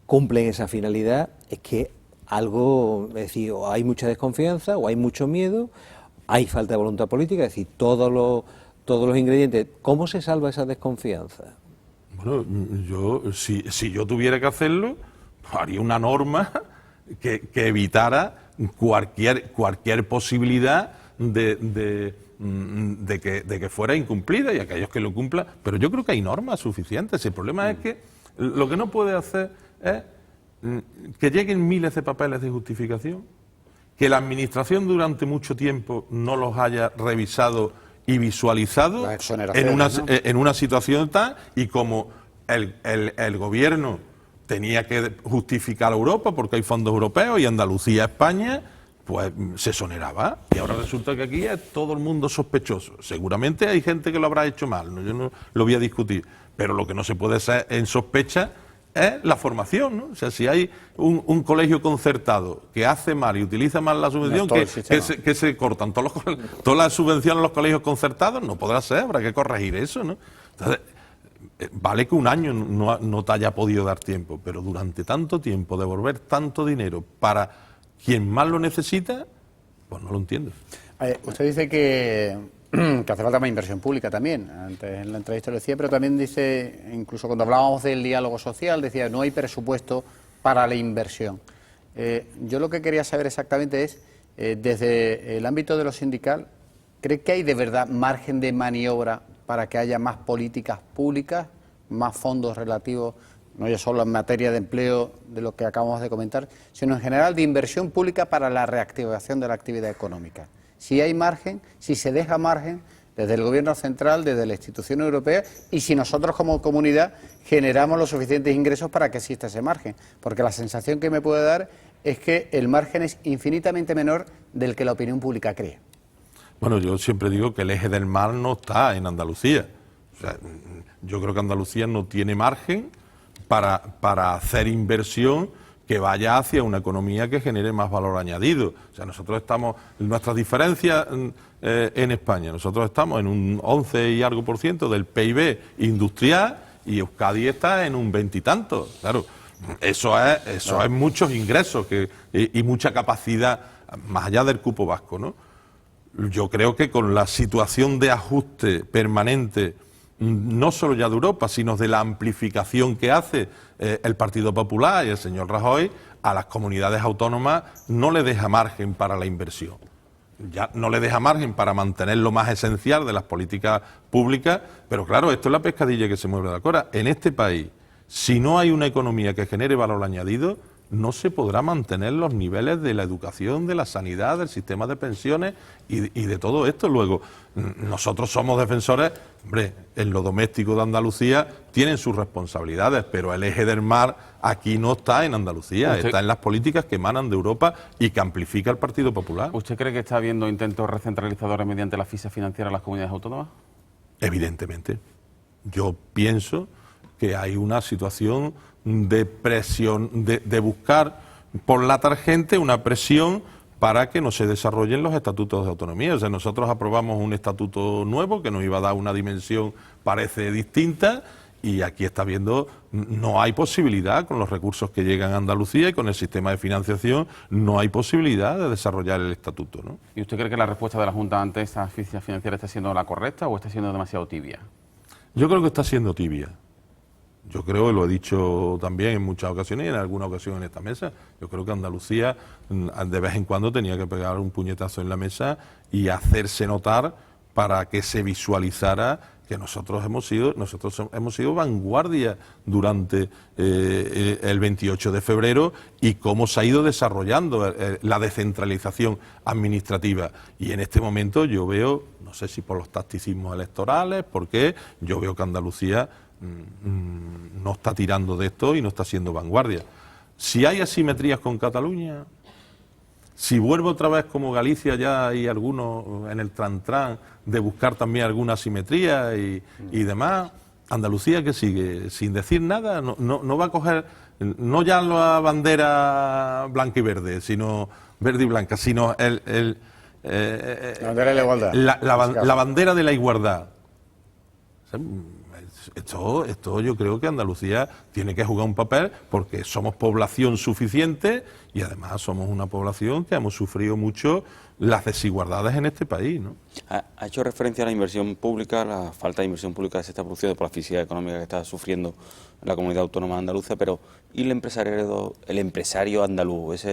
cumplen esa finalidad, es que algo, es decir, o hay mucha desconfianza o hay mucho miedo, hay falta de voluntad política, es decir, todos los ingredientes. ¿Cómo se salva esa desconfianza? Bueno, yo si yo tuviera que hacerlo, haría una norma que evitara cualquier posibilidad de que fuera incumplida, y aquellos que lo cumplan. Pero yo creo que hay normas suficientes. El problema es que lo que no puede hacer es que lleguen miles de papeles de justificación, que la Administración durante mucho tiempo no los haya revisado y visualizado en una situación tal, y como el Gobierno tenía que justificar a Europa porque hay fondos europeos y Andalucía, España, pues se exoneraba. Y ahora resulta que aquí es todo el mundo sospechoso. Seguramente hay gente que lo habrá hecho mal, ¿no? Yo no lo voy a discutir, pero lo que no se puede ser en sospecha es la formación, ¿no? O sea, si hay un colegio concertado que hace mal y utiliza mal la subvención, que se cortan todas las subvenciones a los colegios concertados, no podrá ser, habrá que corregir eso, ¿no? Entonces, vale que un año no te haya podido dar tiempo, pero durante tanto tiempo devolver tanto dinero para quien más lo necesita, pues no lo entiendo. Usted dice que hace falta más inversión pública también. Antes en la entrevista lo decía, pero también dice, incluso cuando hablábamos del diálogo social, decía no hay presupuesto para la inversión. Yo lo que quería saber exactamente es, desde el ámbito de lo sindical, ¿cree que hay de verdad margen de maniobra para que haya más políticas públicas, más fondos relativos, no ya solo en materia de empleo, de lo que acabamos de comentar, sino en general de inversión pública para la reactivación de la actividad económica? Si hay margen, si se deja margen desde el Gobierno central, desde la institución europea, y si nosotros como comunidad generamos los suficientes ingresos para que exista ese margen. Porque la sensación que me puede dar es que el margen es infinitamente menor del que la opinión pública cree. Bueno, yo siempre digo que el eje del mal no está en Andalucía. O sea, yo creo que Andalucía no tiene margen para hacer inversión que vaya hacia una economía que genere más valor añadido. O sea, nosotros estamos, nuestras diferencias en España, nosotros estamos en un 11 y algo % del PIB industrial, y Euskadi está en un 20 y tanto. Claro, eso es muchos ingresos y mucha capacidad, más allá del cupo vasco, ¿no? Yo creo que con la situación de ajuste permanente, no solo ya de Europa, sino de la amplificación que hace el Partido Popular y el señor Rajoy, a las comunidades autónomas no le deja margen para la inversión. Ya no le deja margen para mantener lo más esencial de las políticas públicas, pero claro, esto es la pescadilla que se mueve de la cola. En este país, si no hay una economía que genere valor añadido, no se podrá mantener los niveles de la educación, de la sanidad, del sistema de pensiones y de todo esto. Luego, nosotros somos defensores, hombre, en lo doméstico de Andalucía tienen sus responsabilidades, pero el eje del mar aquí no está en Andalucía, está en las políticas que emanan de Europa y que amplifica el Partido Popular. ¿Usted cree que está habiendo intentos recentralizadores mediante la asfixia financiera a las comunidades autónomas? Evidentemente. Yo pienso que hay una situación de presión, de buscar por la tangente una presión para que no se desarrollen los estatutos de autonomía. O sea, nosotros aprobamos un estatuto nuevo que nos iba a dar una dimensión, parece, distinta, y aquí está viendo, no hay posibilidad, con los recursos que llegan a Andalucía y con el sistema de financiación, no hay posibilidad de desarrollar el estatuto, ¿no? ¿Y usted cree que la respuesta de la Junta ante esta asfixia financiera está siendo la correcta o está siendo demasiado tibia? Yo creo que está siendo tibia. Yo creo, y lo he dicho también en muchas ocasiones y en alguna ocasión en esta mesa, yo creo que Andalucía de vez en cuando tenía que pegar un puñetazo en la mesa y hacerse notar para que se visualizara que nosotros hemos sido vanguardia durante el 28 de febrero y cómo se ha ido desarrollando la descentralización administrativa. Y en este momento yo veo, no sé si por los tacticismos electorales, porque yo veo que Andalucía no está tirando de esto y no está siendo vanguardia. Si hay asimetrías con Cataluña, si vuelve otra vez como Galicia, ya hay algunos en el trantrán de buscar también alguna asimetría y demás, Andalucía que sigue sin decir nada, no va a coger, no ya la bandera blanca y verde, sino verde y blanca, sino la bandera de la igualdad. La bandera de la igualdad. Esto yo creo que Andalucía tiene que jugar un papel porque somos población suficiente y además somos una población que hemos sufrido mucho las desigualdades en este país, ¿no? Ha hecho referencia a la inversión pública, la falta de inversión pública que se está produciendo por la asfixia económica que está sufriendo la comunidad autónoma andaluza, pero ¿y el empresario andaluz,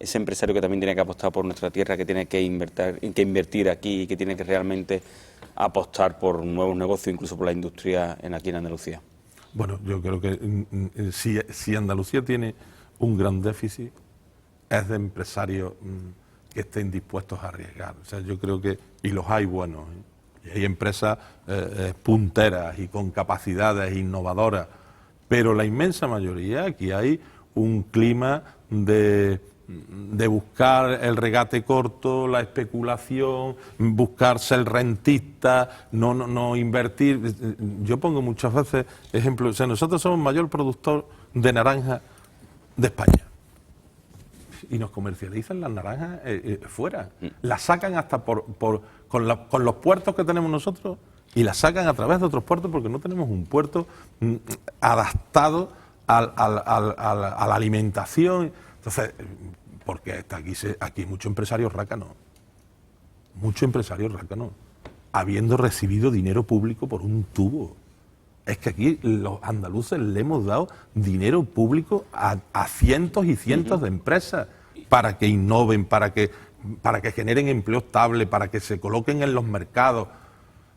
ese empresario que también tiene que apostar por nuestra tierra, que tiene que invertir aquí y que tiene que realmente apostar por nuevos negocios, incluso por la industria aquí en Andalucía? Bueno, yo creo que si Andalucía tiene un gran déficit, es de empresarios que estén dispuestos a arriesgar. O sea, yo creo que, y los hay buenos, y hay empresas punteras y con capacidades innovadoras, pero la inmensa mayoría, aquí hay un clima de buscar el regate corto, la especulación, buscar ser rentista, no invertir. Yo pongo muchas veces ejemplos, o sea, nosotros somos el mayor productor de naranja de España y nos comercializan las naranjas fuera, las sacan hasta con los puertos que tenemos nosotros y las sacan a través de otros puertos porque no tenemos un puerto adaptado a la alimentación. Entonces, porque aquí hay mucho empresario rácano, habiendo recibido dinero público por un tubo. Es que aquí los andaluces le hemos dado dinero público a cientos y cientos de empresas para que innoven, para que generen empleo estable, para que se coloquen en los mercados.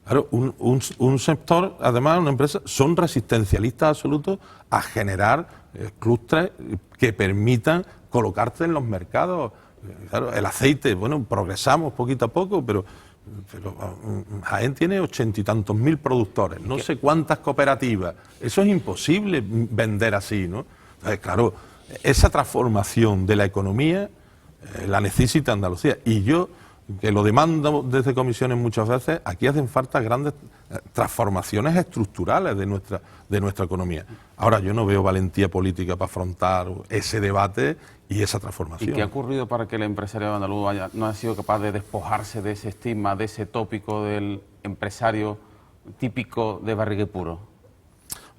Claro, un sector, además una empresa, son resistencialistas absolutos a generar clústeres que permitan colocarte en los mercados. Claro, el aceite, bueno, progresamos poquito a poco, pero Jaén tiene 80 y tantos mil productores, no sé cuántas cooperativas. Eso es imposible vender así, ¿no? Entonces, claro, esa transformación de la economía la necesita Andalucía. Y yo, que lo demando desde comisiones muchas veces, aquí hacen falta grandes transformaciones estructurales de nuestra economía. Ahora, yo no veo valentía política para afrontar ese debate y esa transformación. ¿Y qué ha ocurrido para que el empresario andaluz no haya sido capaz de despojarse de ese estigma, de ese tópico del empresario típico de Barriga y Puro?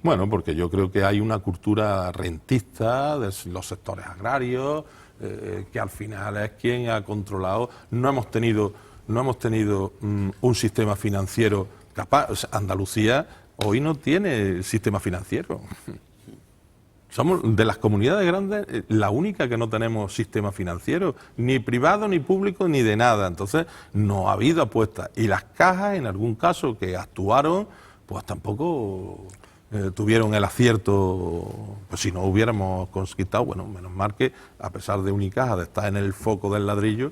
Bueno, porque yo creo que hay una cultura rentista de los sectores agrarios, que al final es quien ha controlado. No hemos tenido un sistema financiero capaz. O sea, Andalucía hoy no tiene sistema financiero. Somos de las comunidades grandes la única que no tenemos sistema financiero, ni privado, ni público, ni de nada. Entonces no ha habido apuestas. Y las cajas, en algún caso que actuaron, pues tampoco tuvieron el acierto. Pues si no hubiéramos conquistado, bueno, menos mal que a pesar de Unicaja, de estar en el foco del ladrillo,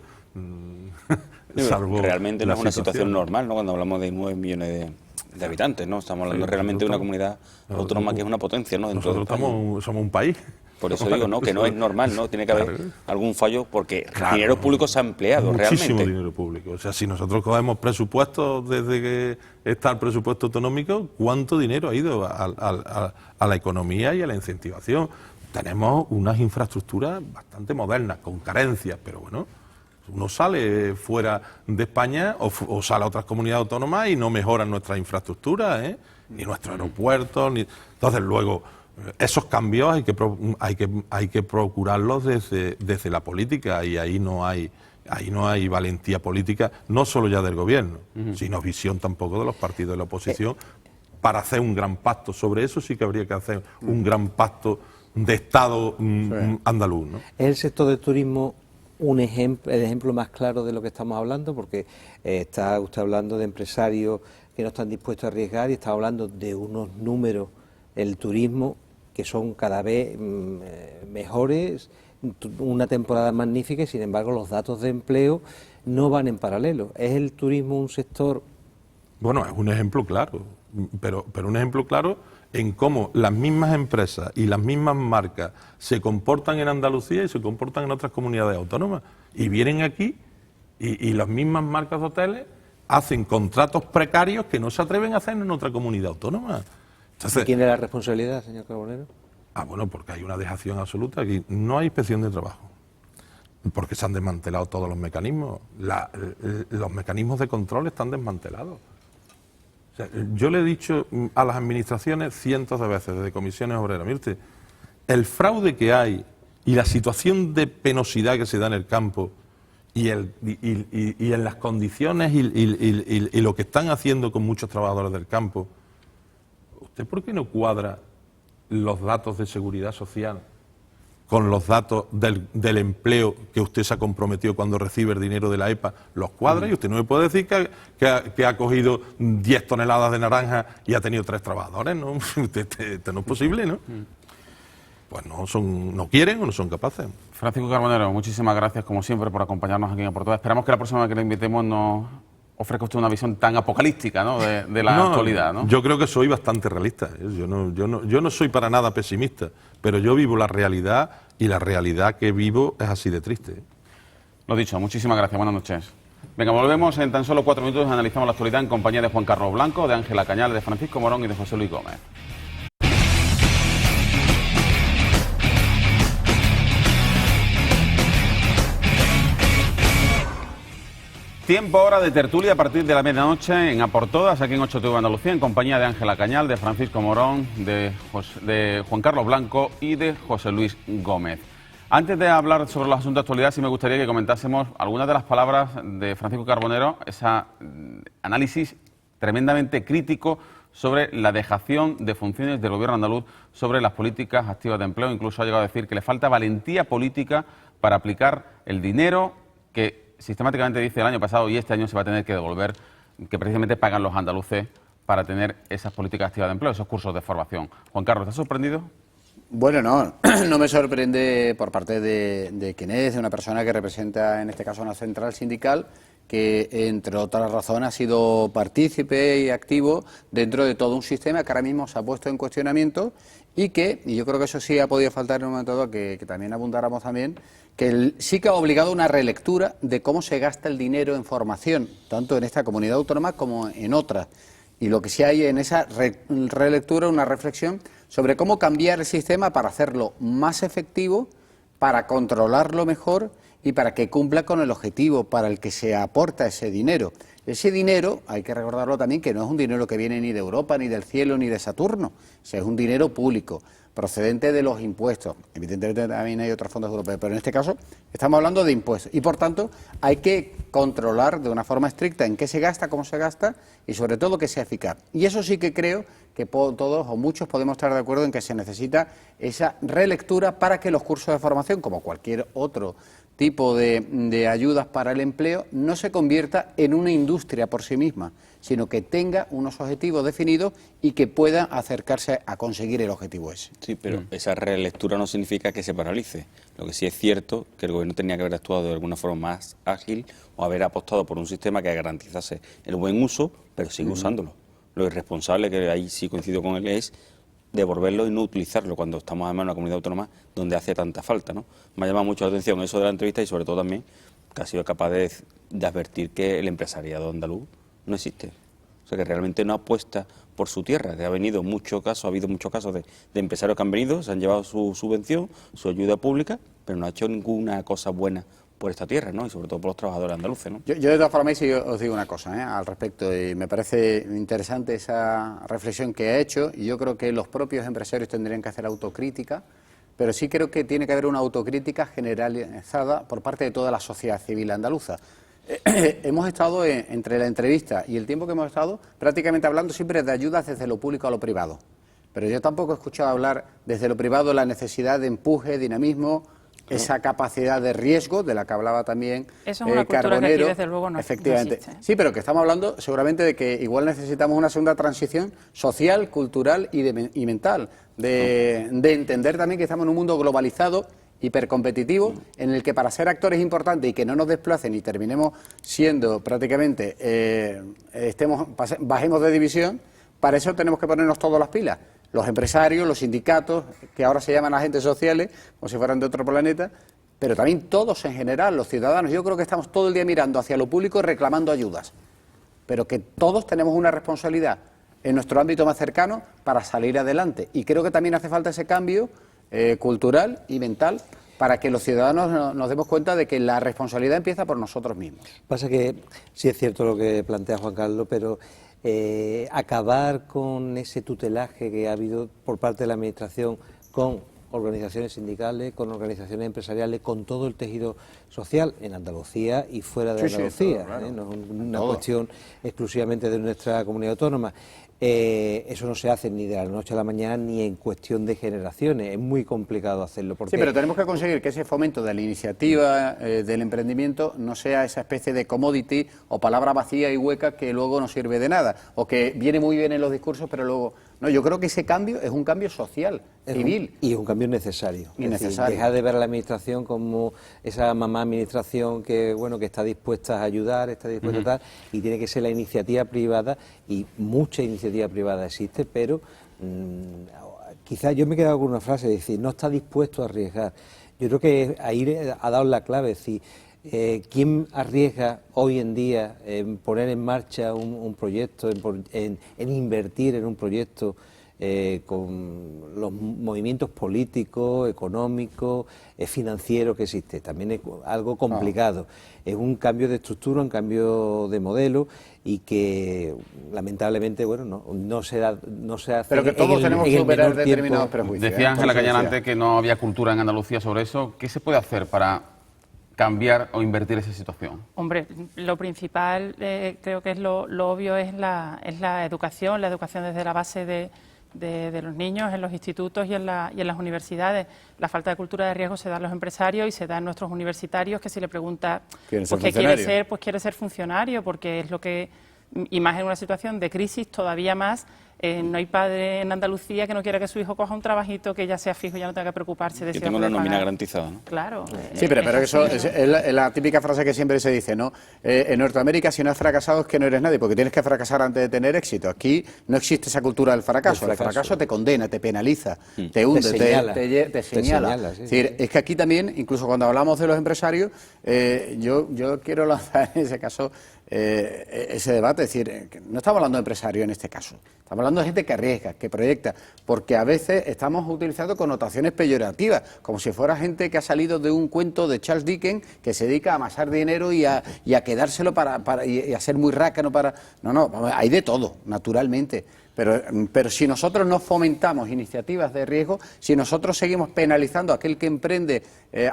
salvo realmente no es una situación situación normal, ¿no? Cuando hablamos de 9 millones de habitantes, ¿no? Estamos hablando realmente de una comunidad autónoma que es una potencia, ¿no? Dentro nosotros somos un país. Por eso digo, ¿no? Que no es normal, ¿no? Tiene que haber algún fallo porque el dinero público se ha empleado muchísimo realmente. Dinero público. O sea, si nosotros cogemos presupuestos desde que está el presupuesto autonómico, ¿cuánto dinero ha ido a la economía y a la incentivación? Tenemos unas infraestructuras bastante modernas, con carencias, pero bueno, uno sale fuera de España o sale a otras comunidades autónomas y no mejoran nuestras infraestructuras, ni nuestros aeropuertos, ni... Entonces, luego, esos cambios hay que procurarlos desde la política, y ahí no hay valentía política, no solo ya del gobierno, sino visión tampoco de los partidos de la oposición. Para hacer un gran pacto sobre eso sí que habría que hacer un gran pacto de Estado andaluz, ¿no? ¿Es el sector del turismo el ejemplo más claro de lo que estamos hablando? Porque está usted hablando de empresarios que no están dispuestos a arriesgar y está hablando de unos números, el turismo, que son cada vez mejores, una temporada magnífica, y sin embargo los datos de empleo no van en paralelo. ¿Es el turismo un sector...? Bueno, es un ejemplo claro, pero un ejemplo claro en cómo las mismas empresas y las mismas marcas se comportan en Andalucía y se comportan en otras comunidades autónomas. Y vienen aquí y las mismas marcas de hoteles hacen contratos precarios que no se atreven a hacer en otra comunidad autónoma. Entonces, ¿quién es la responsabilidad, señor Carbonero? Bueno, porque hay una dejación absoluta. Aquí no hay inspección de trabajo, porque se han desmantelado todos los mecanismos. Los mecanismos de control están desmantelados. O sea, yo le he dicho a las administraciones cientos de veces, desde comisiones obreras, mire usted, el fraude que hay y la situación de penosidad que se da en el campo y en las condiciones y lo que están haciendo con muchos trabajadores del campo, ¿usted por qué no cuadra los datos de seguridad social con los datos del empleo que usted se ha comprometido cuando recibe el dinero de la EPA? Los cuadra y usted no me puede decir que ha cogido 10 toneladas de naranja y ha tenido 3 trabajadores, ¿no? Esto no es posible, ¿no? Pues no quieren o no son capaces. Francisco Carbonero, muchísimas gracias como siempre por acompañarnos aquí en Portugal. Esperamos que la próxima vez que le invitemos nos ofrezca usted una visión tan apocalíptica, ¿no?, de la actualidad, ¿no? Yo creo que soy bastante realista. Yo no soy para nada pesimista, pero yo vivo la realidad y la realidad que vivo es así de triste. Lo dicho, muchísimas gracias, buenas noches. Venga, volvemos en tan solo 4 minutos, analizamos la actualidad en compañía de Juan Carlos Blanco, de Ángela Cañal, de Francisco Morón y de José Luis Gómez. Tiempo ahora de tertulia a partir de la medianoche en A por Todas, aquí en 8TV Andalucía, en compañía de Ángela Cañal, de Francisco Morón, de Juan Carlos Blanco y de José Luis Gómez. Antes de hablar sobre los asuntos de actualidad, sí me gustaría que comentásemos algunas de las palabras de Francisco Carbonero, ese análisis tremendamente crítico sobre la dejación de funciones del gobierno andaluz sobre las políticas activas de empleo. Incluso ha llegado a decir que le falta valentía política para aplicar el dinero que sistemáticamente dice el año pasado y este año se va a tener que devolver, que precisamente pagan los andaluces para tener esas políticas activas de empleo, esos cursos de formación. Juan Carlos, ¿estás sorprendido? Bueno, no me sorprende por parte de quien es, de una persona que representa en este caso una central sindical, que entre otras razones ha sido partícipe y activo dentro de todo un sistema que ahora mismo se ha puesto en cuestionamiento y yo creo que eso sí ha podido faltar en un momento dado, que también abundáramos también, que sí que ha obligado una relectura de cómo se gasta el dinero en formación, tanto en esta comunidad autónoma como en otras. Y lo que sí hay en esa relectura, una reflexión sobre cómo cambiar el sistema para hacerlo más efectivo, para controlarlo mejor y para que cumpla con el objetivo para el que se aporta ese dinero. Ese dinero, hay que recordarlo también, que no es un dinero que viene ni de Europa, ni del cielo, ni de Saturno. O sea, es un dinero público, procedente de los impuestos. Evidentemente también hay otros fondos europeos, pero en este caso estamos hablando de impuestos. Y por tanto hay que controlar de una forma estricta en qué se gasta, cómo se gasta y sobre todo que sea eficaz. Y eso sí que creo que todos o muchos podemos estar de acuerdo en que se necesita esa relectura para que los cursos de formación, como cualquier otro tipo de ayudas para el empleo, no se convierta en una industria por sí misma, sino que tenga unos objetivos definidos y que pueda acercarse a conseguir el objetivo ese. Sí, pero esa relectura no significa que se paralice. Lo que sí es cierto que el Gobierno tenía que haber actuado de alguna forma más ágil o haber apostado por un sistema que garantizase el buen uso, pero sigue usándolo. Lo irresponsable, que ahí sí coincido con él, es devolverlo y no utilizarlo cuando estamos además en una comunidad autónoma donde hace tanta falta, ¿no? Me ha llamado mucho la atención eso de la entrevista y sobre todo también que ha sido capaz de advertir que el empresariado andaluz no existe. O sea, que realmente no apuesta por su tierra, que ha habido muchos casos de empresarios que han venido, se han llevado su subvención, su ayuda pública, pero no ha hecho ninguna cosa buena por esta tierra, ¿no? Y sobre todo por los trabajadores andaluces, ¿no? Yo de todas formas sí os digo una cosa al respecto, y me parece interesante esa reflexión que ha hecho, y yo creo que los propios empresarios tendrían que hacer autocrítica, pero sí creo que tiene que haber una autocrítica generalizada por parte de toda la sociedad civil andaluza. Hemos estado entre la entrevista y el tiempo que hemos estado prácticamente hablando siempre de ayudas desde lo público a lo privado, pero yo tampoco he escuchado hablar desde lo privado la necesidad de empuje, dinamismo, esa capacidad de riesgo de la que hablaba también Eso es una cultura que aquí desde luego no efectivamente. existe. Sí, pero que estamos hablando seguramente de que igual necesitamos una segunda transición social, cultural y mental, de entender también que estamos en un mundo globalizado, hipercompetitivo, en el que para ser actores importantes y que no nos desplacen y terminemos siendo prácticamente, bajemos de división, para eso tenemos que ponernos todas las pilas. Los empresarios, los sindicatos, que ahora se llaman agentes sociales, como si fueran de otro planeta, pero también todos en general, los ciudadanos. Yo creo que estamos todo el día mirando hacia lo público y reclamando ayudas, pero que todos tenemos una responsabilidad en nuestro ámbito más cercano para salir adelante. Y creo que también hace falta ese cambio cultural y mental para que los ciudadanos nos demos cuenta de que la responsabilidad empieza por nosotros mismos. Pasa que sí es cierto lo que plantea Juan Carlos, pero acabar con ese tutelaje que ha habido por parte de la Administración con organizaciones sindicales, con organizaciones empresariales, con todo el tejido social en Andalucía y fuera de Andalucía. Claro. No es una cuestión exclusivamente de nuestra comunidad autónoma. Eso no se hace ni de la noche a la mañana ni en cuestión de generaciones, es muy complicado hacerlo. Porque... Sí, pero tenemos que conseguir que ese fomento de la iniciativa, del emprendimiento, no sea esa especie de commodity o palabra vacía y hueca que luego no sirve de nada, o que viene muy bien en los discursos, pero luego... No, yo creo que ese cambio es un cambio social, civil. Y es un cambio necesario. Y necesario. Dejar de ver a la Administración como esa mamá Administración que, bueno, que está dispuesta a ayudar, está dispuesta a tal, y tiene que ser la iniciativa privada, y mucha iniciativa privada existe, pero quizás yo me he quedado con una frase, de decir, no está dispuesto a arriesgar. Yo creo que ahí ha dado la clave, es decir, ¿quién arriesga hoy en día en poner en marcha un proyecto, en invertir en un proyecto con los movimientos políticos, económicos, financieros que existe? También es algo complicado. Es un cambio de estructura, un cambio de modelo y que lamentablemente bueno no se hace. Pero que todos tenemos que superar determinados prejuicios. Decía Ángela Cañán antes que no había cultura en Andalucía sobre eso. ¿Qué se puede hacer para cambiar o invertir esa situación? Hombre, lo principal creo que es lo obvio es la educación desde la base de los niños en los institutos y en las universidades. La falta de cultura de riesgo se da en los empresarios y se da en nuestros universitarios, que si le pregunta pues, qué quiere ser, pues quiere ser funcionario, porque es lo que, y más en una situación de crisis todavía más. No hay padre en Andalucía que no quiera que su hijo coja un trabajito que ya sea fijo y ya no tenga que preocuparse de si tengo una nómina garantizada, ¿no? Claro. Sí, pero eso es la típica frase que siempre se dice, ¿no? En Norteamérica, si no has fracasado es que no eres nadie, porque tienes que fracasar antes de tener éxito. Aquí no existe esa cultura del fracaso. El fracaso te condena, te penaliza, te hunde, te señala. Sí, es decir, es que aquí también, incluso cuando hablamos de los empresarios, yo quiero lanzar en ese caso ese debate, es decir, que no estamos hablando de empresarios en este caso, estamos hablando de gente que arriesga, que proyecta, porque a veces estamos utilizando connotaciones peyorativas, como si fuera gente que ha salido de un cuento de Charles Dickens que se dedica a amasar dinero y a quedárselo y a ser muy rácano para... No, hay de todo, naturalmente. Pero si nosotros no fomentamos iniciativas de riesgo, si nosotros seguimos penalizando a aquel que emprende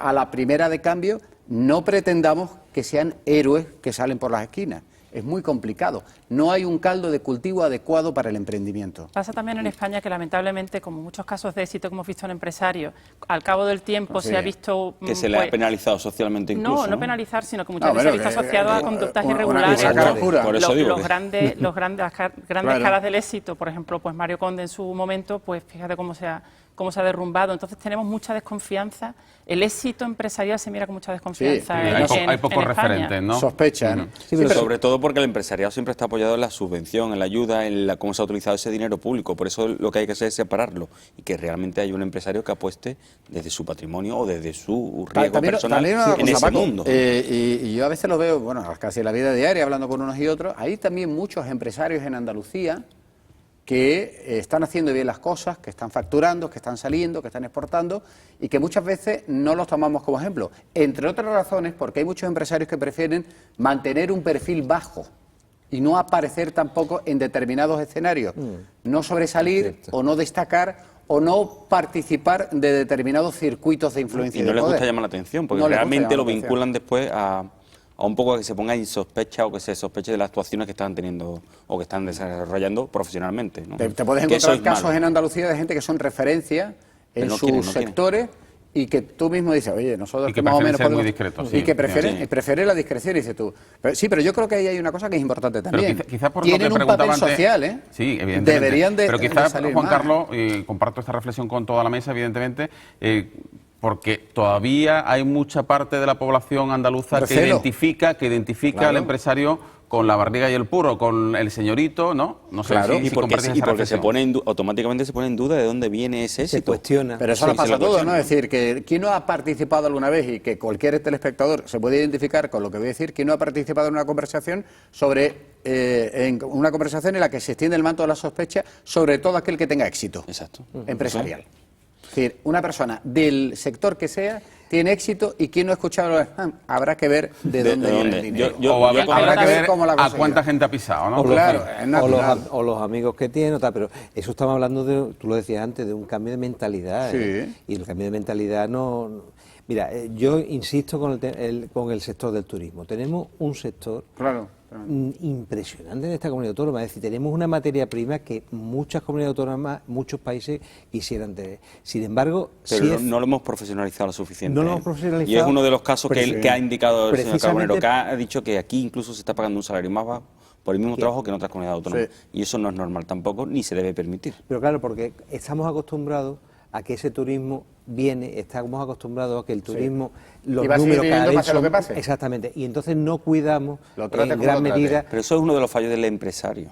a la primera de cambio, no pretendamos que sean héroes que salen por las esquinas. Es muy complicado. No hay un caldo de cultivo adecuado para el emprendimiento. Pasa también en España que lamentablemente, como muchos casos de éxito que hemos visto en empresarios, al cabo del tiempo se ha visto... Que se le ha penalizado socialmente incluso. No penalizar, sino que muchas veces se ha visto asociado a conductas irregulares. Por eso digo las grandes caras del éxito, por ejemplo, pues Mario Conde en su momento, pues fíjate cómo se ha derrumbado. Entonces tenemos mucha desconfianza. El éxito empresarial se mira con mucha desconfianza. Hay pocos referentes, ¿no? Sospecha, ¿no? Sí, pero sobre todo porque el empresariado siempre está apoyado en la subvención, en la ayuda, en cómo se ha utilizado ese dinero público. Por eso lo que hay que hacer es separarlo y que realmente haya un empresario que apueste desde su patrimonio o desde su riesgo personal en ese mundo. Y yo a veces lo veo, bueno, casi en la vida diaria, hablando con unos y otros. Hay también muchos empresarios en Andalucía que están haciendo bien las cosas, que están facturando, que están saliendo, que están exportando y que muchas veces no los tomamos como ejemplo. Entre otras razones, porque hay muchos empresarios que prefieren mantener un perfil bajo y no aparecer tampoco en determinados escenarios, no sobresalir o no destacar o no participar de determinados circuitos de influencia. Y no les gusta llamar la atención, porque realmente lo vinculan después a un poco a que se ponga en sospecha o que se sospeche de las actuaciones que están teniendo o que están desarrollando profesionalmente, ¿no? Te puedes encontrar casos en Andalucía de gente que son referencia en sus sectores y que tú mismo dices, oye, nosotros que más o menos podemos... muy discretos, y que prefiere la discreción, y dices tú. Pero yo creo que ahí hay una cosa que es importante también. Quizás por tienen lo que un papel antes, social, Sí, evidentemente. Deberían de Pero quizás, Juan Carlos, comparto esta reflexión con toda la mesa, evidentemente, porque todavía hay mucha parte de la población andaluza que identifica al empresario con la barriga y el puro, con el señorito, ¿no? No sé si porque automáticamente se pone en duda de dónde viene ese éxito. Se cuestiona. Pero eso lo pasa a todos, ¿no? Es decir, que ¿quién no ha participado alguna vez y que cualquier telespectador se puede identificar con lo que voy a decir? ¿Quién no ha participado en una conversación en una conversación en la que se extiende el manto de la sospecha sobre todo aquel que tenga éxito empresarial? Es decir, una persona del sector que sea tiene éxito y quien no ha escuchado habrá que ver de dónde viene el dinero. Habrá que ver a cuánta gente ha pisado, ¿no? O los amigos que tiene, pero eso estamos hablando de, tú lo decías antes, de un cambio de mentalidad. Sí. Y el cambio de mentalidad no... Mira, yo insisto con el sector del turismo. Tenemos un sector impresionante en esta comunidad autónoma. Es decir, tenemos una materia prima que muchas comunidades autónomas, muchos países quisieran tener. Sin embargo, pero no lo hemos profesionalizado lo suficiente. No lo hemos profesionalizado. Y es uno de los casos que ha indicado el señor Carbonero, que ha dicho que aquí incluso se está pagando un salario más bajo por el mismo trabajo que en otras comunidades autónomas. Sí. Y eso no es normal tampoco, ni se debe permitir. Pero claro, porque estamos acostumbrados a que ese turismo estamos acostumbrados a que el turismo, los números cada vez son... Exactamente, y entonces no cuidamos en gran medida... Pero eso es uno de los fallos del empresario,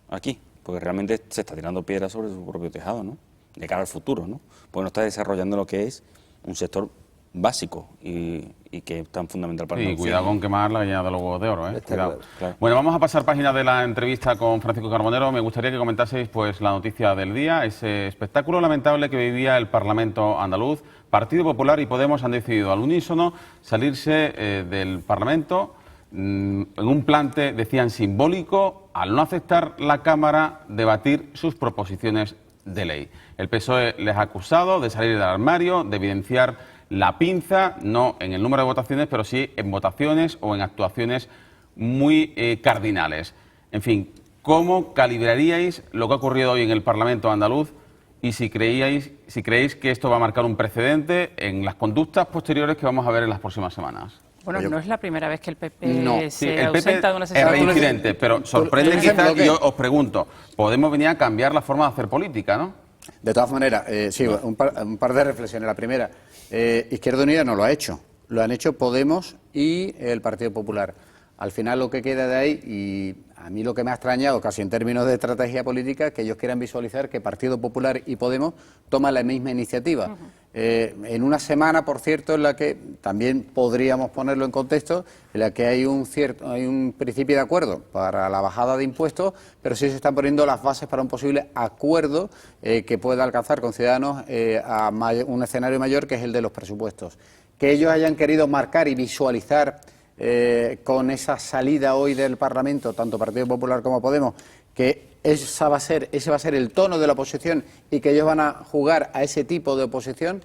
aquí, porque realmente se está tirando piedras sobre su propio tejado, ¿no? De cara al futuro, ¿no? Porque no está desarrollando lo que es un sector básico y que es tan fundamental para nosotros. Y cuidado con quemar la gallina de los huevos de oro, ¿eh? Cuidado. Claro. Bueno, vamos a pasar página de la entrevista con Francisco Carbonero. Me gustaría que comentaseis pues la noticia del día, ese espectáculo lamentable que vivía el Parlamento andaluz. Partido Popular y Podemos han decidido al unísono salirse del Parlamento en un plante, decían, simbólico, al no aceptar la Cámara debatir sus proposiciones de ley. El PSOE les ha acusado de salir del armario, de evidenciar la pinza, no en el número de votaciones, pero sí en votaciones o en actuaciones muy cardinales. En fin, ¿cómo calibraríais lo que ha ocurrido hoy en el Parlamento andaluz y si creéis que esto va a marcar un precedente en las conductas posteriores que vamos a ver en las próximas semanas? Bueno, no es la primera vez que el PP se ausenta de una sesión. Es reincidente, pero sorprende quizás, y yo os pregunto, ¿podemos venir a cambiar la forma de hacer política, no? De todas maneras, un par de reflexiones. La primera, Izquierda Unida no lo ha hecho, lo han hecho Podemos y el Partido Popular. Al final lo que queda de ahí, y a mí lo que me ha extrañado casi en términos de estrategia política, que ellos quieran visualizar que Partido Popular y Podemos toman la misma iniciativa. En una semana, por cierto, en la que también podríamos ponerlo en contexto, en la que hay un principio de acuerdo para la bajada de impuestos, pero sí se están poniendo las bases para un posible acuerdo que pueda alcanzar con Ciudadanos a un escenario mayor, que es el de los presupuestos. Que ellos hayan querido marcar y visualizar con esa salida hoy del Parlamento, tanto Partido Popular como Podemos, que ese va a ser el tono de la oposición y que ellos van a jugar a ese tipo de oposición,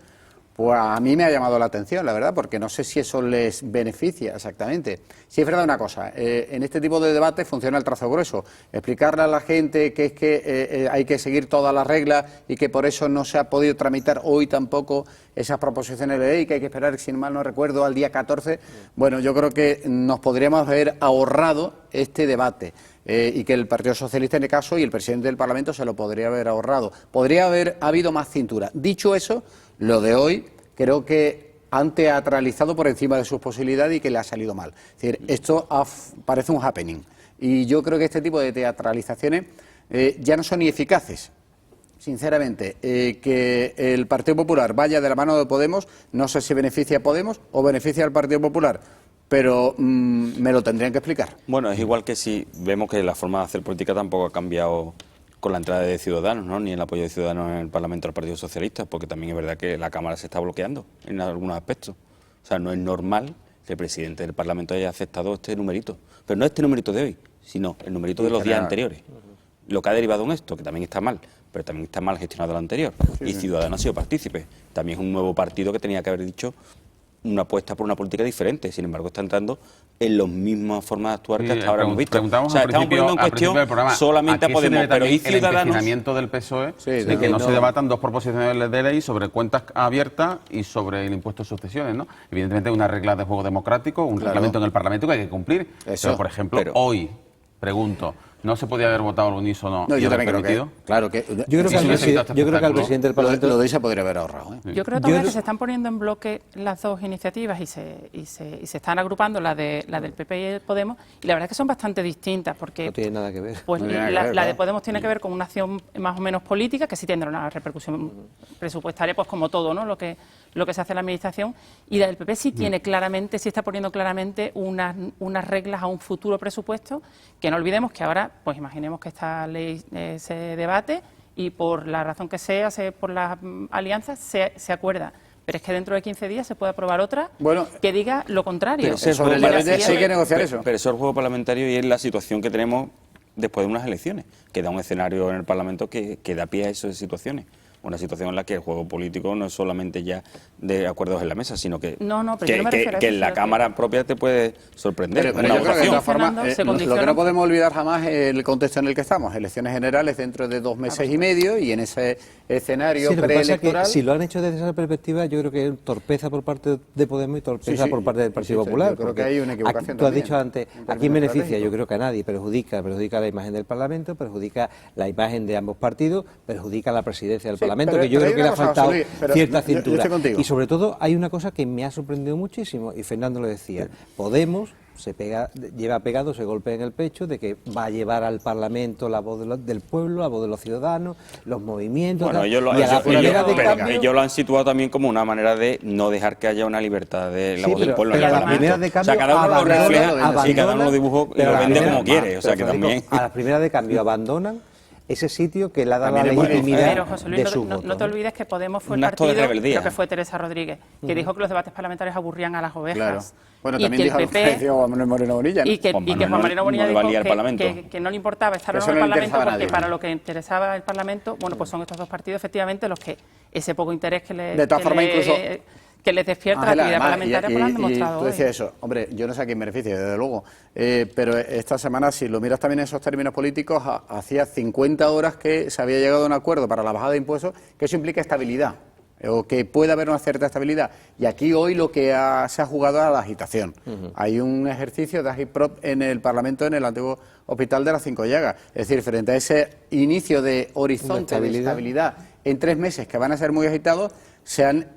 pues a mí me ha llamado la atención, la verdad, porque no sé si eso les beneficia exactamente. Si es verdad una cosa, en este tipo de debate funciona el trazo grueso. Explicarle a la gente que es que hay que seguir todas las reglas y que por eso no se ha podido tramitar hoy tampoco esas proposiciones de ley, que hay que esperar, si mal no recuerdo, al día 14. Bueno, yo creo que nos podríamos haber ahorrado este debate. Y que el Partido Socialista en el caso y el presidente del Parlamento se lo podría haber ahorrado. Podría haber habido más cintura. Dicho eso, lo de hoy creo que han teatralizado por encima de sus posibilidades y que le ha salido mal. Es decir, esto parece un happening. Y yo creo que este tipo de teatralizaciones ya no son ni eficaces. Sinceramente, que el Partido Popular vaya de la mano de Podemos, no sé si beneficia a Podemos o beneficia al Partido Popular, pero me lo tendrían que explicar. Bueno, es igual que si vemos que la forma de hacer política tampoco ha cambiado con la entrada de Ciudadanos, ¿no? Ni el apoyo de Ciudadanos en el Parlamento al Partido Socialista, porque también es verdad que la Cámara se está bloqueando en algunos aspectos. O sea, no es normal que el presidente del Parlamento haya aceptado este numerito, pero no este numerito de hoy, sino el numerito de los días anteriores. Lo que ha derivado en esto, que también está mal, pero también está mal gestionado lo anterior. Y Ciudadanos ha sido partícipe. También es un nuevo partido que tenía que haber dicho una apuesta por una política diferente. Sin embargo, está entrando en las mismas formas de actuar que hasta ahora hemos visto. O sea, estamos poniendo en cuestión solamente a Podemos, pero ¿y Ciudadanos? El empecinamiento del PSOE de que no se debatan dos proposiciones de ley sobre cuentas abiertas y sobre el impuesto de sucesiones, ¿no? Evidentemente hay unas reglas de juego democrático, un reglamento en el Parlamento que hay que cumplir. Pero, por ejemplo, hoy, pregunto, ¿no se podía haber votado al unísono? No, yo también creo que, claro que... Yo creo que al presidente del Parlamento lo de se podría haber ahorrado. Yo creo también que se están poniendo en bloque las dos iniciativas y se están agrupando la del PP y el Podemos, y la verdad es que son bastante distintas, porque... No tiene nada que ver. Pues la de Podemos tiene que ver con una acción más o menos política, que sí tendrá una repercusión presupuestaria, pues como todo, ¿no? Lo que se hace en la Administración, y la del PP sí tiene claramente, sí está poniendo claramente unas reglas a un futuro presupuesto, que no olvidemos que ahora, pues imaginemos que esta ley se debate y por la razón que sea, por las alianzas, se acuerda. Pero es que dentro de 15 días se puede aprobar otra que diga lo contrario. Pero sobre el debate sí hay que negociar eso. Pero eso es el juego parlamentario y es la situación que tenemos después de unas elecciones, que da un escenario en el Parlamento que da pie a esas situaciones. Una situación en la que el juego político no es solamente ya de acuerdos en la mesa, sino que, que en la Cámara propia te puede sorprender. Pero yo creo que de todas formas, lo que no podemos olvidar jamás es el contexto en el que estamos. Elecciones generales dentro de 2 meses y medio, y en ese escenario preelectoral... Si lo han hecho desde esa perspectiva, yo creo que es torpeza por parte de Podemos y torpeza por parte del Partido Popular. Yo creo que hay una equivocación tú has dicho antes, ¿a quién beneficia? Yo creo que a nadie. Perjudica la imagen del Parlamento, perjudica la imagen de ambos partidos, perjudica la presidencia del Parlamento, que yo creo que le ha faltado cierta cintura. Y sobre todo hay una cosa que me ha sorprendido muchísimo, y Fernando lo decía, Podemos lleva pegado ese golpe en el pecho de que va a llevar al Parlamento la voz del pueblo, la voz de los ciudadanos, los movimientos... Bueno, ellos lo han situado también como una manera de no dejar que haya una libertad de la voz del pueblo en el Parlamento. O sea, cada uno lo refleja y cada uno lo dibuja y lo vende como quiere. O sea, que también... A las primeras de cambio abandonan ese sitio que le ha dado la legitimidad. Pero, José Luis, no te olvides que Podemos fue el partido, creo que fue Teresa Rodríguez, que dijo que los debates parlamentarios aburrían a las ovejas. Claro. Bueno, y también que el PP, Juan Manuel Moreno Bonilla, ¿no? Y que Juan Moreno Bonilla dijo que no le importaba estar en el Parlamento, porque para lo que interesaba el Parlamento, bueno, pues son estos dos partidos efectivamente los que ese poco interés que les despierta la actividad parlamentaria, pues lo han demostrado hoy. Tú decías eso, hombre, yo no sé a quién beneficia, desde luego, pero esta semana, si lo miras también en esos términos políticos, hacía 50 horas que se había llegado a un acuerdo para la bajada de impuestos, que eso implica estabilidad, o que puede haber una cierta estabilidad. Y aquí hoy lo que se ha jugado es a la agitación. Hay un ejercicio de agitprop en el Parlamento, en el antiguo Hospital de las Cinco Llagas. Es decir, frente a ese inicio de horizonte de estabilidad en 3 meses que van a ser muy agitados, se han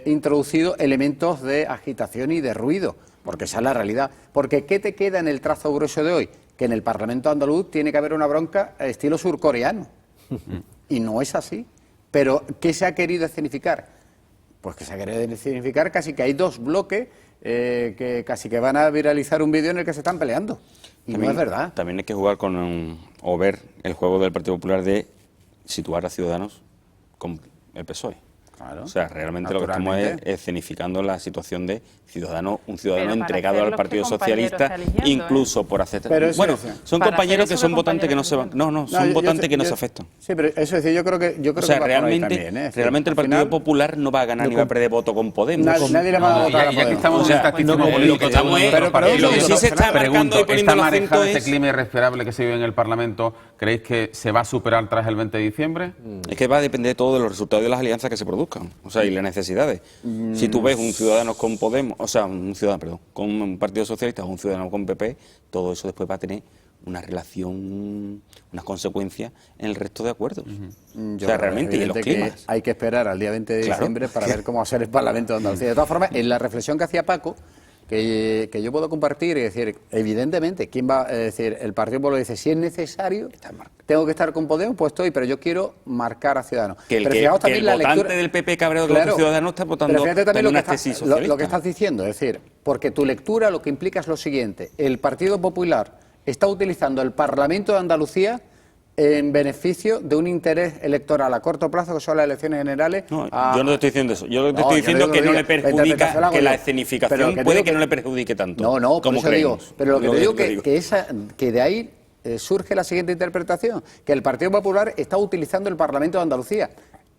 introducido elementos de agitación y de ruido, porque esa es la realidad. Porque ¿qué te queda en el trazo grueso de hoy? Que en el Parlamento andaluz tiene que haber una bronca estilo surcoreano. Y no es así. Pero ¿qué se ha querido escenificar? Pues que se ha querido escenificar casi que hay 2 bloques que casi que van a viralizar un vídeo en el que se están peleando. Y también, no es verdad. También hay que jugar o ver el juego del Partido Popular de situar a Ciudadanos con el PSOE. Claro, o sea, realmente lo que estamos es escenificando la situación de un ciudadano entregado al Partido Socialista, incluso por aceptar. Bueno, son compañeros que son votantes que no se van. Son votantes que no se afectan. Sí, pero eso es decir, yo creo que o sea, realmente el Partido Popular no va a ganar ni va a perder voto con Podemos. Nadie le va a votar a Podemos. Estamos en el tacticismo político. Lo que sí se está marcando y poniendo el acento es... este clima irrespirable que se vive en el Parlamento, ¿creéis que se va a superar tras el 20 de diciembre? Es que va a depender todo de los resultados de las alianzas que se produzcan. O sea, y las necesidades. Si tú ves un ciudadano con Podemos, o sea, un ciudadano, con un Partido Socialista o un ciudadano con PP, todo eso después va a tener una relación, unas consecuencias en el resto de acuerdos. O sea, realmente, y en los climas. Hay que esperar al día 20 de diciembre para ver cómo va a ser el Parlamento de Andalucía. De todas formas, en la reflexión que hacía Paco, que yo puedo compartir y decir, evidentemente, ¿quién va a decir? El Partido Popular dice, si es necesario, tengo que estar con Podemos, pues estoy, pero yo quiero marcar a Ciudadanos. Que el votante del PP cabreado de los Ciudadanos está votando en una tesis socialista. Lo que estás diciendo, es decir, porque tu lectura lo que implica es lo siguiente, el Partido Popular está utilizando el Parlamento de Andalucía en beneficio de un interés electoral a corto plazo, que son las elecciones generales. No, yo no te estoy diciendo eso. Yo te estoy diciendo que no le perjudica, que la escenificación puede que no le perjudique tanto. No, como creemos. Digo, pero lo que te digo que de ahí surge la siguiente interpretación, que el Partido Popular está utilizando el Parlamento de Andalucía.